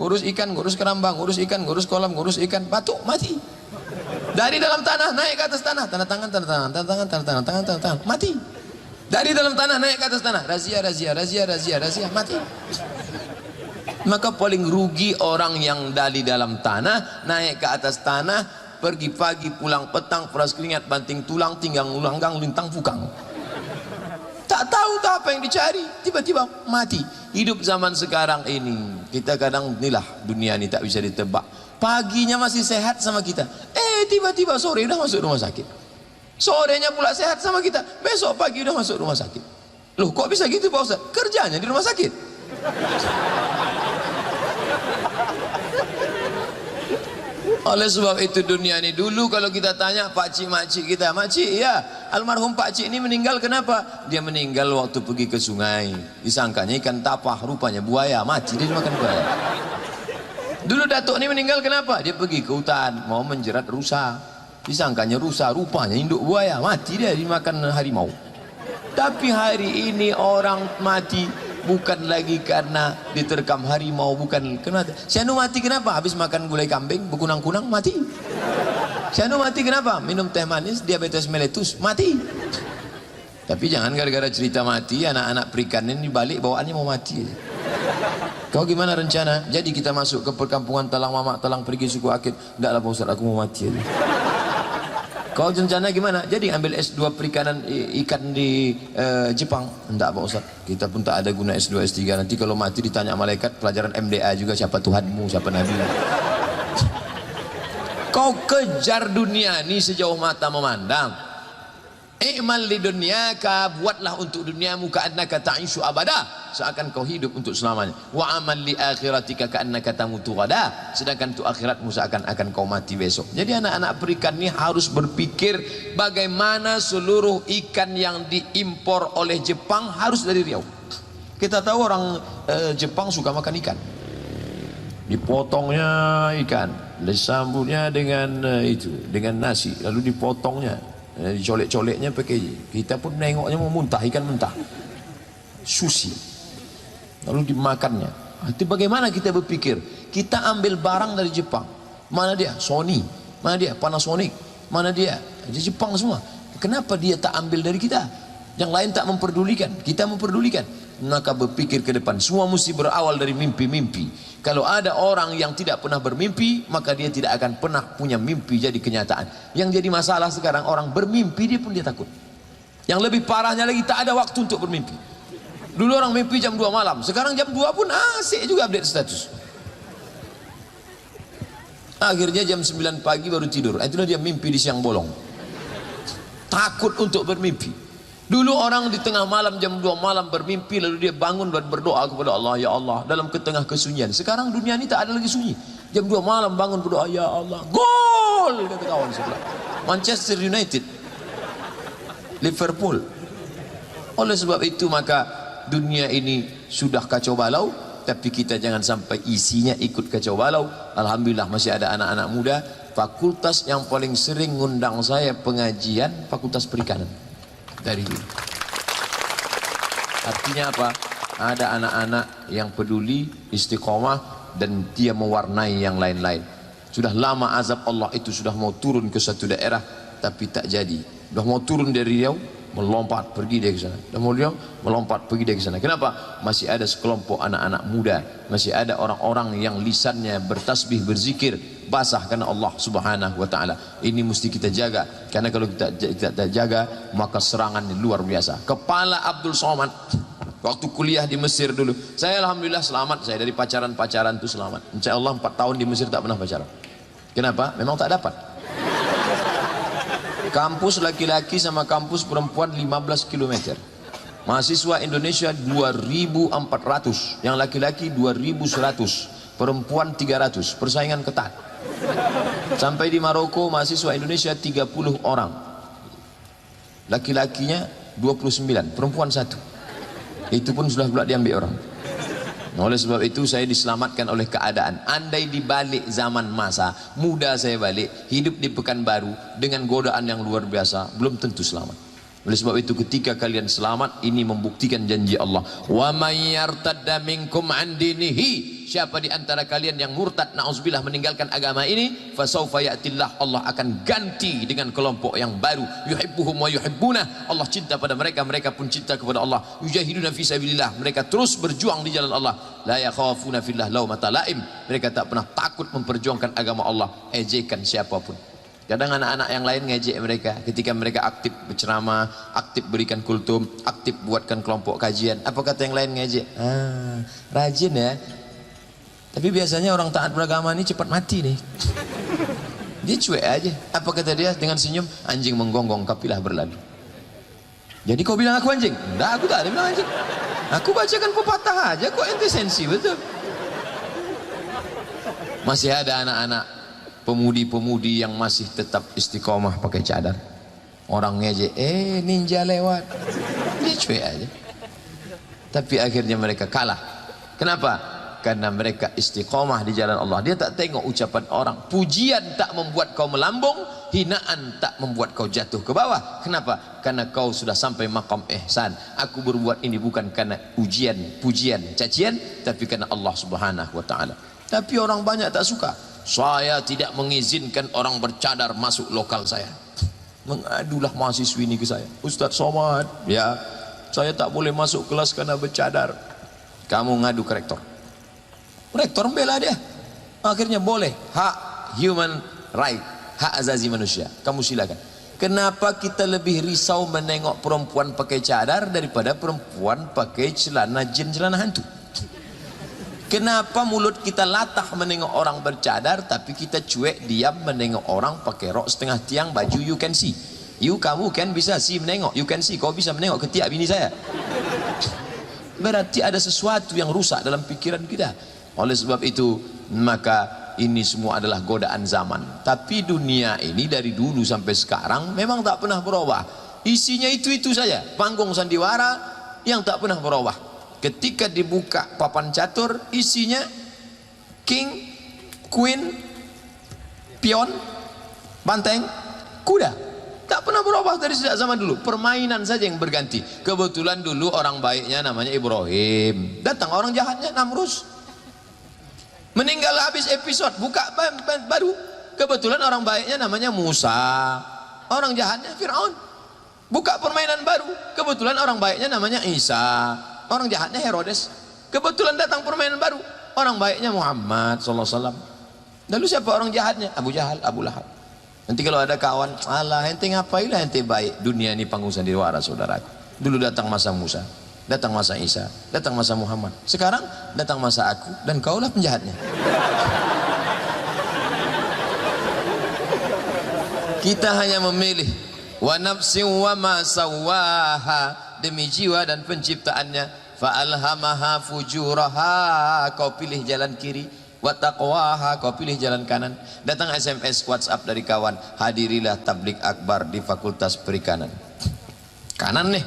ngurus ikan, ngurus kerambang, ngurus ikan, ngurus kolam, ngurus ikan, batuk, mati. Dari dalam tanah naik ke atas tanah, tanda tangan, tanda tangan, tanda tangan, tanda tangan, tanda tangan, mati. Dari dalam tanah naik ke atas tanah, razia, razia, razia, razia, razia, mati. Maka paling rugi orang yang dari dalam tanah naik ke atas tanah, pergi pagi pulang petang, peras keringat, banting tulang, tinggang ulanggang, lintang fukang. Tak tahu tak apa yang dicari, tiba-tiba mati. Hidup zaman sekarang ini, kita kadang inilah dunia ini tak bisa ditebak. Paginya masih sehat sama kita, tiba-tiba sore udah masuk rumah sakit. Sorenya pula sehat sama kita, besok pagi udah masuk rumah sakit. Loh kok bisa gitu Pak Ustaz? Kerjanya di rumah sakit. Oleh sebab itu dunia ini, dulu kalau kita tanya pakcik makcik kita, makcik ya almarhum pakcik ini meninggal kenapa? Dia meninggal waktu pergi ke sungai, disangkanya ikan tapah, rupanya buaya, mati dia dimakan buaya. Dulu datuk ini meninggal kenapa? Dia pergi ke hutan mau menjerat rusa, disangkanya rusa, rupanya induk buaya, mati dia dimakan harimau. Tapi hari ini orang mati bukan lagi karena diterkam harimau, bukan kenapa. Sianu mati kenapa? Habis makan gulai kambing berkunang-kunang, mati. Sianu mati kenapa? Minum teh manis, diabetes meletus, mati. Tapi jangan gara-gara cerita mati anak-anak perikan ini balik bawaannya mau mati. Kau gimana rencana? Jadi kita masuk ke perkampungan Talang Mamak, Talang pergi suku Akit. Enggak lah Pak Ustaz, aku mau mati aja. Kau rencana gimana? Jadi ambil S2 perikanan ikan di Jepang. Enggak Pak Ustaz, kita pun tak ada guna S2 S3. Nanti kalau mati ditanya malaikat pelajaran MDA juga, siapa Tuhanmu, siapa Nabi. Kau kejar dunia ini sejauh mata memandang. I'mal li dunyaka, buatlah untuk duniamu ka'annaka ta'ishu abada, seakan kau hidup untuk selamanya. Wa amal li akhiratika ka'annaka tamutu ghada, sedangkan untuk akhiratmu seakan akan kau mati besok. Jadi anak-anak perikan ini harus berpikir bagaimana seluruh ikan yang diimpor oleh Jepang harus dari Riau. Kita tahu orang Jepang suka makan ikan. Dipotongnya ikan, disambutnya dengan dengan nasi, lalu dipotongnya, dicolek-coleknya pakai. Kita pun nengoknya mau muntah, ikan mentah, sushi, lalu dimakannya. Itu bagaimana kita berpikir? Kita ambil barang dari Jepang, mana dia Sony, mana dia Panasonic, mana dia di Jepang semua. Kenapa dia tak ambil dari kita? Yang lain tak memperdulikan, kita memperdulikan. Maka berpikir ke depan, semua mesti berawal dari mimpi-mimpi. Kalau ada orang yang tidak pernah bermimpi, maka dia tidak akan pernah punya mimpi jadi kenyataan. Yang jadi masalah sekarang, orang bermimpi dia pun dia takut. Yang lebih parahnya lagi, tak ada waktu untuk bermimpi. Dulu orang mimpi jam 2 malam, sekarang jam 2 pun asik juga update status. Akhirnya jam 9 pagi baru tidur. Itulah dia mimpi di siang bolong. Takut untuk bermimpi. Dulu orang di tengah malam jam 2 malam bermimpi, lalu dia bangun dan berdoa kepada Allah, ya Allah, dalam ketengah kesunyian. Sekarang dunia ini tak ada lagi sunyi. Jam 2 malam bangun berdoa, ya Allah, gol, kata kawan sebelah. Manchester United, Liverpool. Oleh sebab itu maka dunia ini sudah kacau balau, tapi kita jangan sampai isinya ikut kacau balau. Alhamdulillah masih ada anak-anak muda. Fakultas yang paling sering ngundang saya pengajian, Fakultas Perikanan. Dari dulu. Artinya apa? Ada anak-anak yang peduli, istiqomah, dan dia mewarnai yang lain-lain. Sudah lama azab Allah itu sudah mau turun ke satu daerah, tapi tak jadi. Sudah mau turun dari Riau, melompat pergi dia ke sana. Sudah mau Riau, melompat pergi dia ke sana. Kenapa? Masih ada sekelompok anak-anak muda, masih ada orang-orang yang lisannya bertasbih, berzikir, basah karena Allah Subhanahu wa taala. Ini mesti kita jaga, karena kalau kita tidak jaga maka serangan luar biasa. Kepala Abdul Somad waktu kuliah di Mesir dulu, saya alhamdulillah selamat, saya dari pacaran-pacaran itu selamat. Insyaallah 4 tahun di Mesir tak pernah pacaran. Kenapa? Memang tak dapat. Kampus laki-laki sama kampus perempuan 15 km. Mahasiswa Indonesia 2.400, yang laki-laki 2.100, perempuan 300, persaingan ketat. Sampai di Maroko mahasiswa Indonesia 30 orang, laki-lakinya 29, perempuan 1. Itu pun sudah pula diambil orang. Nah, oleh sebab itu saya diselamatkan oleh keadaan. Andai dibalik zaman masa muda saya balik, hidup di Pekanbaru dengan godaan yang luar biasa, belum tentu selamat. Oleh sebab itu ketika kalian selamat, ini membuktikan janji Allah. Wa may yartadda minkum an dinihi, siapa di antara kalian yang murtad na'udzubillah meninggalkan agama ini, fasaufa ya'tillah, Allah akan ganti dengan kelompok yang baru. Yuhibbuhum wa yuhibbunah, Allah cinta pada mereka, mereka pun cinta kepada Allah. Yujahiduna fi sabilillah, mereka terus berjuang di jalan Allah. La yakhafuna fillah laumata laim, mereka tak pernah takut memperjuangkan agama Allah, ejekan siapapun. Kadang anak-anak yang lain ngejek mereka ketika mereka aktif berceramah, aktif berikan kultum, aktif buatkan kelompok kajian. Apa kata yang lain ngejek? Rajin ya. Tapi biasanya orang taat beragama ini cepat mati nih. Dia cuek aja. Apa kata dia dengan senyum? Anjing menggonggong, kapilah berlalu. Jadi kau bilang aku anjing? Enggak, aku tak ada bilang anjing. Aku bacakan pepatah aja, kok ente sensi betul. Masih ada anak-anak pemudi-pemudi yang masih tetap istiqomah pakai cadar. Orang ngejek, ninja lewat, dia cuek aja. Tapi akhirnya mereka kalah. Kenapa? Karena mereka istiqomah di jalan Allah. Dia tak tengok ucapan orang. Pujian tak membuat kau melambung, hinaan tak membuat kau jatuh ke bawah. Kenapa? Karena kau sudah sampai maqam ihsan. Aku berbuat ini bukan karena ujian, pujian, cacian, tapi karena Allah Subhanahu wa taala. Tapi orang banyak tak suka. Saya tidak mengizinkan orang bercadar masuk lokal saya. Mengadulah mahasiswi ini ke saya. Ustaz Somad, ya, saya tak boleh masuk kelas karena bercadar. Kamu ngadu ke rektor. Rektor membela dia. Akhirnya boleh. Hak human right, hak azazi manusia. Kamu silakan. Kenapa kita lebih risau menengok perempuan pakai cadar daripada perempuan pakai celana jin, celana hantu? Kenapa mulut kita latah menengok orang bercadar, tapi kita cuek diam menengok orang pakai rok setengah tiang, baju you can see. Kamu kan bisa see menengok, you can see, kau bisa menengok ketiak bini saya. Berarti ada sesuatu yang rusak dalam pikiran kita. Oleh sebab itu, maka ini semua adalah godaan zaman. Tapi dunia ini dari dulu sampai sekarang memang tak pernah berubah. Isinya itu-itu saja, panggung sandiwara yang tak pernah berubah. Ketika dibuka papan catur, isinya king, queen, pion, banteng, kuda. Tak pernah berubah dari sejak zaman dulu. Permainan saja yang berganti. Kebetulan dulu orang baiknya namanya Ibrahim, datang orang jahatnya Namrus. Meninggal habis episode, buka baru. Kebetulan orang baiknya namanya Musa, orang jahatnya Fir'aun. Buka permainan baru. Kebetulan orang baiknya namanya Isa, orang jahatnya Herodes. Kebetulan datang permainan baru, orang baiknya Muhammad sallallahu alaihi wasallam. Lalu siapa orang jahatnya? Abu Jahal, Abu Lahab. Nanti kalau ada kawan, alah ente ngapailah ente baik. Dunia ini panggung sandiwara saudaraku. Dulu datang masa Musa, datang masa Isa, datang masa Muhammad. Sekarang datang masa aku dan kaulah penjahatnya. Kita hanya memilih wa nafsin wa ma sawaha, demi jiwa dan penciptaannya. Fa alhamaha fujuraha, kau pilih jalan kiri. Wa taqwaha, kau pilih jalan kanan. Datang SMS WhatsApp dari kawan, hadirilah tablik akbar di Fakultas Perikanan. Kanan nih.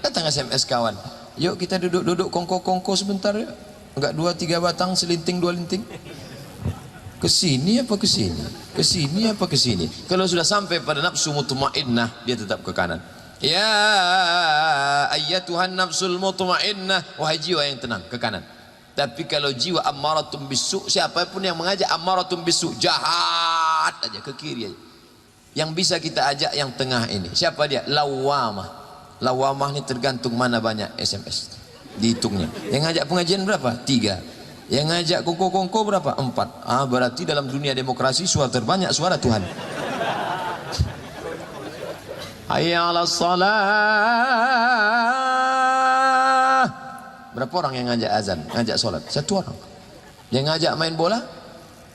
Datang SMS kawan, yuk kita duduk-duduk kongko-kongko sebentar ya. Enggak 2-3 batang, selinting 2 linting. Kesini apa kesini? Kesini apa kesini? Kalau sudah sampai pada nafsu mutmainnah, dia tetap ke kanan. Ya ayyatuhan nafsul mutmainnah, wahai jiwa yang tenang, ke kanan. Tapi kalau jiwa ammaratum bisu, siapapun yang mengajak ammaratum bisu, jahat aja, ke kiri aja. Yang bisa kita ajak yang tengah ini. Siapa dia? Lawamah. Lawamah ini tergantung mana banyak SMS, dihitungnya. Yang ngajak pengajian berapa? 3. Yang ngajak kongko-kongko berapa? 4. Berarti dalam dunia demokrasi suara terbanyak suara Tuhan. Hayya 'alas salah. Berapa orang yang ngajak azan, ngajak sholat? 1 orang. Yang ngajak main bola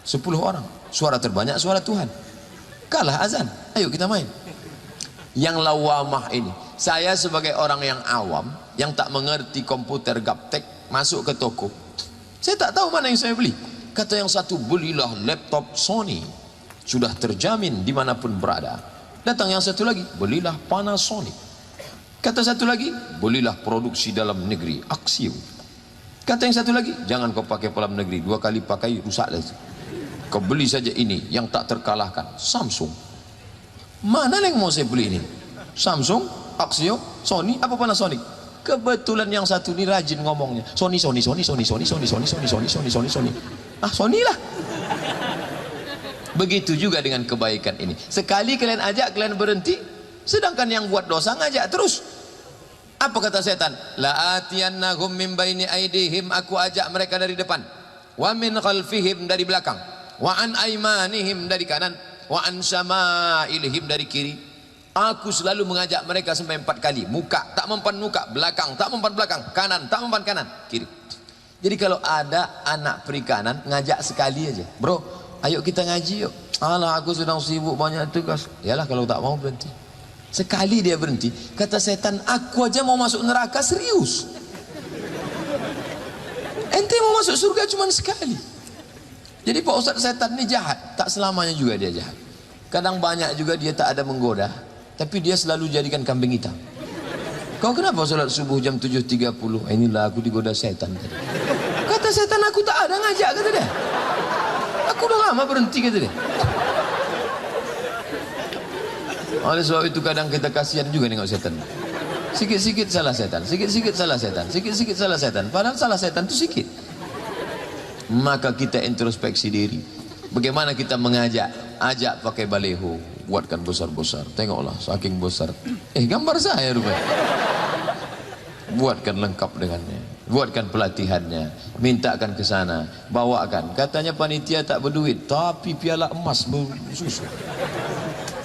10 orang. Suara terbanyak suara Tuhan. Kalah azan. Ayo kita main. Yang lawamah ini, saya sebagai orang yang awam, yang tak mengerti komputer gaptek, masuk ke toko, saya tak tahu mana yang saya beli. Kata yang satu, belilah laptop Sony, sudah terjamin dimanapun berada. Datang yang satu lagi, belilah Panasonic. Kata satu lagi, belilah produksi dalam negeri, Axiom. Kata yang satu lagi, jangan kau pakai dalam negeri, 2 kali pakai rusak lagi. Kau beli saja ini yang tak terkalahkan, Samsung. Mana yang mau saya beli ini? Samsung Axio, Sony, apa Panasonic. Kebetulan yang satu ini rajin ngomongnya. Sony. Ah, Sony lah. Begitu juga dengan kebaikan ini. Sekali kalian ajak, kalian berhenti. Sedangkan yang buat dosa ngajak terus. Apa kata setan? La atiyannahum min baini aidihim, aku ajak mereka dari depan. Wa min khalfihim, dari belakang. Wa an aimanihim, dari kanan. Wa an syama'ilihim, dari kiri. Aku selalu mengajak mereka sampai 4 kali. Muka, tak mempan muka. Belakang, tak mempan belakang. Kanan, tak mempan kanan. Kiri. Jadi kalau ada anak perikanan, ngajak sekali aja. Bro, ayo kita ngaji yuk. Alah, aku sedang sibuk banyak tugas. Yalah, kalau tak mau berhenti. Sekali dia berhenti, kata setan, aku aja mau masuk neraka serius. Ente mau masuk surga cuma sekali. Jadi Pak Ustadz, setan ini jahat. Tak selamanya juga dia jahat. Kadang banyak juga dia tak ada menggoda, tapi dia selalu jadikan kambing hitam. Kau kenapa sholat subuh jam 7.30? Inilah aku digoda setan. Kata setan, aku tak ada ngajak, kata dia. Aku udah lama berhenti, kata dia. Oleh sebab itu kadang kita kasihan juga nengok setan. Sikit-sikit salah setan, sikit-sikit salah setan, sikit-sikit salah setan. Padahal salah setan itu sikit. Maka kita introspeksi diri. Bagaimana kita mengajak? Ajak pakai baleho, buatkan besar-besar. Tengoklah, saking besar. Gambar saya rupanya. Buatkan lengkap dengannya, buatkan pelatihannya, mintakan ke sana, bawakan. Katanya panitia tak berduit, tapi piala emas bersusu.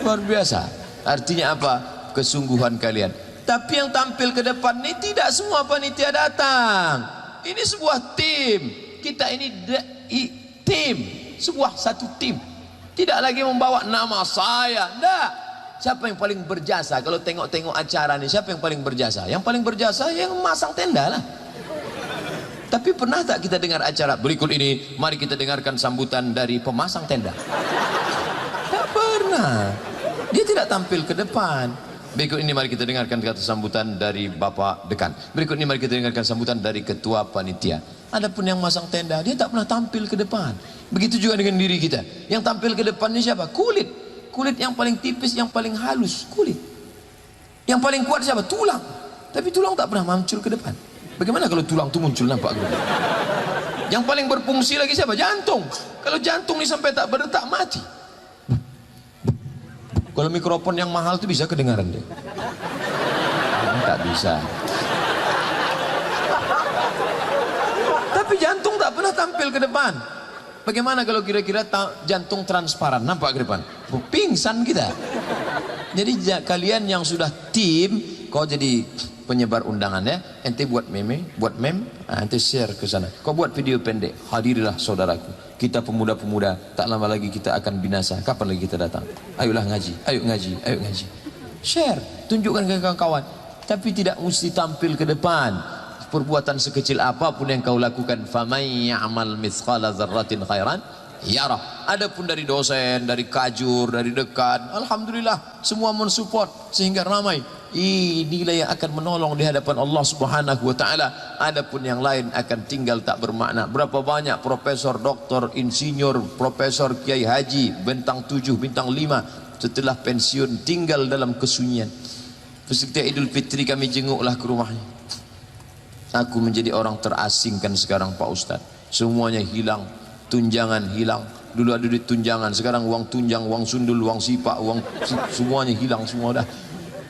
Luar biasa. Artinya apa? Kesungguhan kalian. Tapi yang tampil ke depan ini tidak semua panitia datang. Ini sebuah tim. Kita ini tim, satu tim. Tidak lagi membawa nama saya. Tidak. Siapa yang paling berjasa? Kalau tengok-tengok acara ini, siapa yang paling berjasa? Yang paling berjasa yang masang tenda lah. Tapi pernah tak kita dengar acara berikut ini? Mari kita dengarkan sambutan dari pemasang tenda. Tak pernah. Dia tidak tampil ke depan. Berikut ini mari kita dengarkan kata sambutan dari Bapak Dekan. Berikut ini mari kita dengarkan sambutan dari Ketua Panitia. Adapun yang masang tenda, dia tak pernah tampil ke depan. Begitu juga dengan diri kita. Yang tampil ke depan ini siapa? Kulit. Kulit yang paling tipis, yang paling halus. Kulit. Yang paling kuat siapa? Tulang. Tapi tulang tak pernah muncul ke depan. Bagaimana kalau tulang itu muncul, nampak ke depan? Yang paling berfungsi lagi siapa? Jantung. Kalau jantung ini sampai tak berdetak, mati. Kalau mikrofon yang mahal itu bisa kedengaran deh. Tak bisa. Tapi jantung tak pernah tampil ke depan. Bagaimana kalau kira-kira jantung transparan, nampak ke depan? Pingsan kita. Jadi kalian yang sudah tim, kau jadi penyebar undangan ya. Ente buat meme, buat meme, ente share ke sana. Kau buat video pendek. Hadirilah saudaraku. Kita pemuda-pemuda, tak lama lagi kita akan binasa. Kapan lagi kita datang? Ayolah ngaji, ayo ngaji, ayo ngaji. Share, tunjukkan ke kawan-kawan. Tapi tidak mesti tampil ke depan. Perbuatan sekecil apapun yang kau lakukan, faman ya'mal mithqala dzarratin khairan yarah. Adapun dari dosen, dari kajur, dari dekan, alhamdulillah semua mensupport sehingga ramai. Inilah yang akan menolong di hadapan Allah Subhanahu wa taala. Adapun yang lain akan tinggal tak bermakna. Berapa banyak profesor, doktor, insinyur, profesor, kiai haji bintang 7, bintang 5 setelah pensiun tinggal dalam kesunyian. Setiap Idul Fitri kami jenguklah ke rumahnya. Aku menjadi orang terasingkan sekarang Pak Ustadz. Semuanya hilang, tunjangan hilang. Dulu ada duit tunjangan, sekarang uang tunjang, uang sundul, uang sipak, uang semuanya hilang semua dah.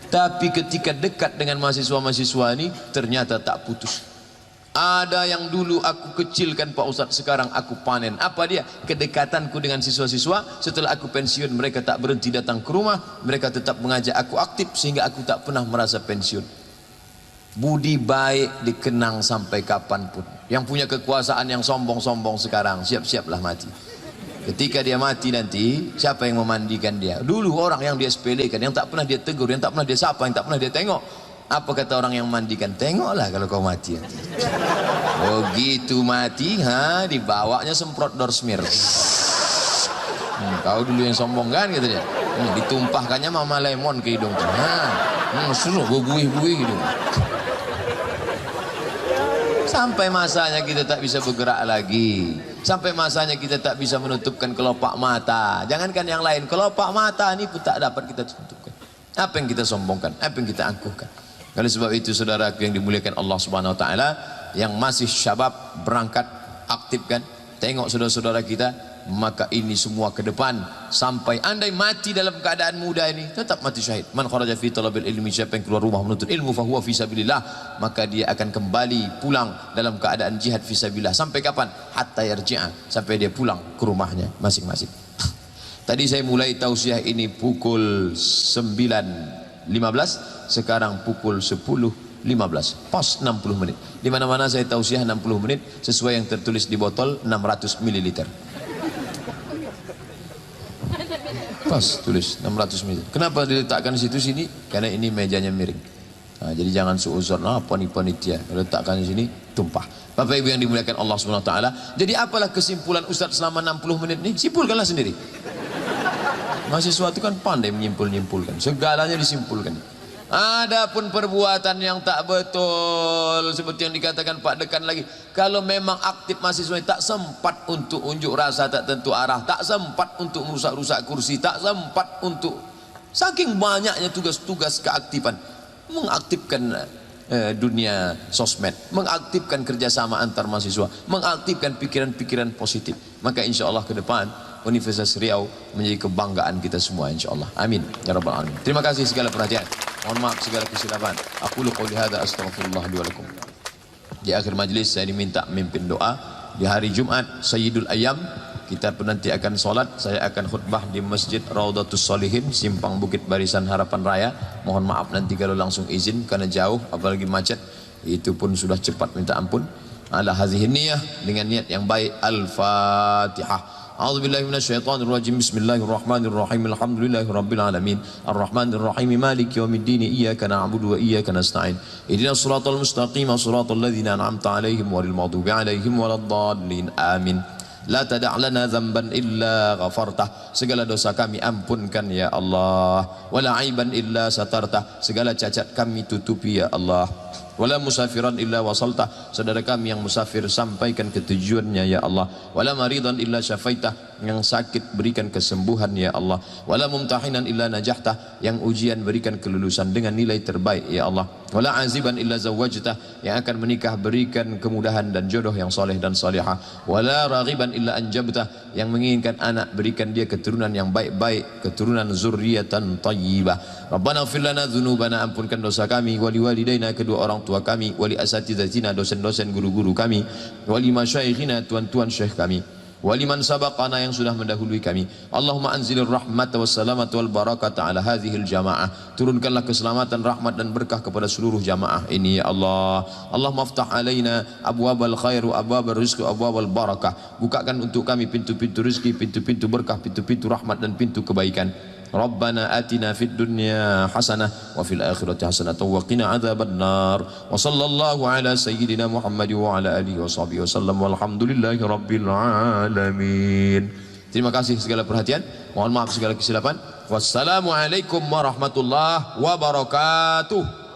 Tapi ketika dekat dengan mahasiswa-mahasiswa ini ternyata tak putus. Ada yang dulu aku kecilkan Pak Ustadz, sekarang aku panen. Apa dia? Kedekatanku dengan siswa-siswa. Setelah aku pensiun, mereka tak berhenti datang ke rumah. Mereka tetap mengajak aku aktif sehingga aku tak pernah merasa pensiun. Budi baik dikenang sampai kapanpun. Yang punya kekuasaan yang sombong-sombong sekarang, siap-siaplah mati. Ketika dia mati nanti, siapa yang memandikan dia? Dulu orang yang dia sepelekan, yang tak pernah dia tegur, yang tak pernah dia sapa, yang tak pernah dia tengok. Apa kata orang yang mandikan? Tengoklah kalau kau mati nanti. Oh gitu mati, dibawanya semprot dorsmir. Kau dulu yang sombong kan, kata dia. Ditumpahkannya mama lemon ke hidung. Suruh buih-buih hidung. Sampai masanya kita tak bisa bergerak lagi. Sampai masanya kita tak bisa menutupkan kelopak mata. Jangankan yang lain, kelopak mata ini pun tak dapat kita tutupkan. Apa yang kita sombongkan? Apa yang kita angkuhkan? Oleh sebab itu saudaraku yang dimuliakan Allah Subhanahu wa taala, yang masih syabab berangkat aktifkan, tengok saudara-saudara kita, maka ini semua ke depan sampai andai mati dalam keadaan muda ini tetap mati syahid. Man kharaja fi talabil ilmi, siapa yang keluar rumah menuntut ilmu, fa huwa fi sabilillah, maka dia akan kembali pulang dalam keadaan jihad fi sabilillah. Sampai kapan? Hatta yarji'a, sampai dia pulang ke rumahnya masing-masing. Tadi saya mulai tausiah ini pukul 9.15, sekarang pukul 10.15, pas 60 menit. Di mana-mana saya tausiah 60 menit sesuai yang tertulis di botol 600 ml. Pas tulis 600 ml. Kenapa diletakkan di situ sini? Karena ini mejanya miring. Nah, jadi jangan suuzon, apa nih panitia letakkan di sini tumpah. Bapak Ibu yang dimuliakan Allah Subhanahu wa taala. Jadi apalah kesimpulan Ustaz selama 60 menit ini? Simpulkanlah sendiri. Mahasiswa itu kan pandai menyimpul-nyimpulkan. Segalanya disimpulkan. Adapun perbuatan yang tak betul seperti yang dikatakan Pak Dekan lagi, kalau memang aktif mahasiswa tak sempat untuk unjuk rasa tak tentu arah, tak sempat untuk merusak-rusak kursi, tak sempat untuk, saking banyaknya tugas-tugas keaktifan, mengaktifkan dunia sosmed, mengaktifkan kerjasama antar mahasiswa, mengaktifkan pikiran-pikiran positif, maka insya Allah ke depan Universitas Riau menjadi kebanggaan kita semua insyaallah. Amin ya rabbal alamin. Terima kasih segala perhatian. Mohon maaf segala kesilapan. Aku qouli hadza astaghfirullah li wa lakum. Di akhir majlis saya diminta memimpin doa. Di hari Jumat Sayyidul Ayyam kita pun nanti akan solat. Saya akan khutbah di Masjid Raudhatus Shalihin, Simpang Bukit Barisan Harapan Raya. Mohon maaf nanti kalau langsung izin karena jauh apalagi macet. Itu pun sudah cepat minta ampun. Ala hadhihi niyyah, dengan niat yang baik. Al-Fatihah. أعوذ بالله من الشيطان الرجيم بسم الله الرحمن الرحيم الحمد لله رب العالمين الرحمن الرحيم مالك يوم الدين إياك نعبد وإياك نستعين اهدنا الصراط المستقيم صراط الذين أنعمت عليهم غير المغضوب عليهم ولا الضالين آمين لا تدع لنا ذنبا إلا غفرته, segala dosa kami ampunkan ya Allah, wala aiban illa satartah, segala cacat kami tutupi ya Allah, wala musafiran illa wasaltah, saudara kami yang musafir sampaikan ke tujuannya ya Allah, wala maridan illa syafaitah, yang sakit berikan kesembuhan ya Allah, wala mumtahinan illa najahtah, yang ujian berikan kelulusan dengan nilai terbaik ya Allah, wala aziban illa zawajtah, yang akan menikah berikan kemudahan dan jodoh yang soleh dan salihah, wala raghiban illa anjabtah, yang menginginkan anak berikan dia keturunan yang baik-baik, keturunan zurriyatan thayyibah. Rabbana ighfir lana dzunubana, ampunkan dosa kami, wali walidaina, kedua orang tua kami, wali asatidatina, dosen-dosen guru-guru kami, wali masyayikhina, tuan-tuan syekh kami, waliman sabaqana, yang sudah mendahului kami. Allahumma anzilir rahmata wassalamata wal barakata ala hadhil jamaah, turunkanlah keselamatan, rahmat dan berkah kepada seluruh jamaah ini ya Allah. Allahumma aftah alaina abwabal khair wa abwabal rizqi wa abwabal barakah, bukakan untuk kami pintu-pintu rezeki, pintu-pintu berkah, pintu-pintu rahmat dan pintu kebaikan. Rabbana atina fid dunya hasanah wa fil akhirati hasanah wa qina adzabannar. Wa sallallahu ala sayyidina Muhammad wa ala alihi wa sahbihi wasallam walhamdulillahi rabbil alamin. Terima kasih segala perhatian. Mohon maaf segala kesilapan. Wassalamualaikum warahmatullahi wabarakatuh.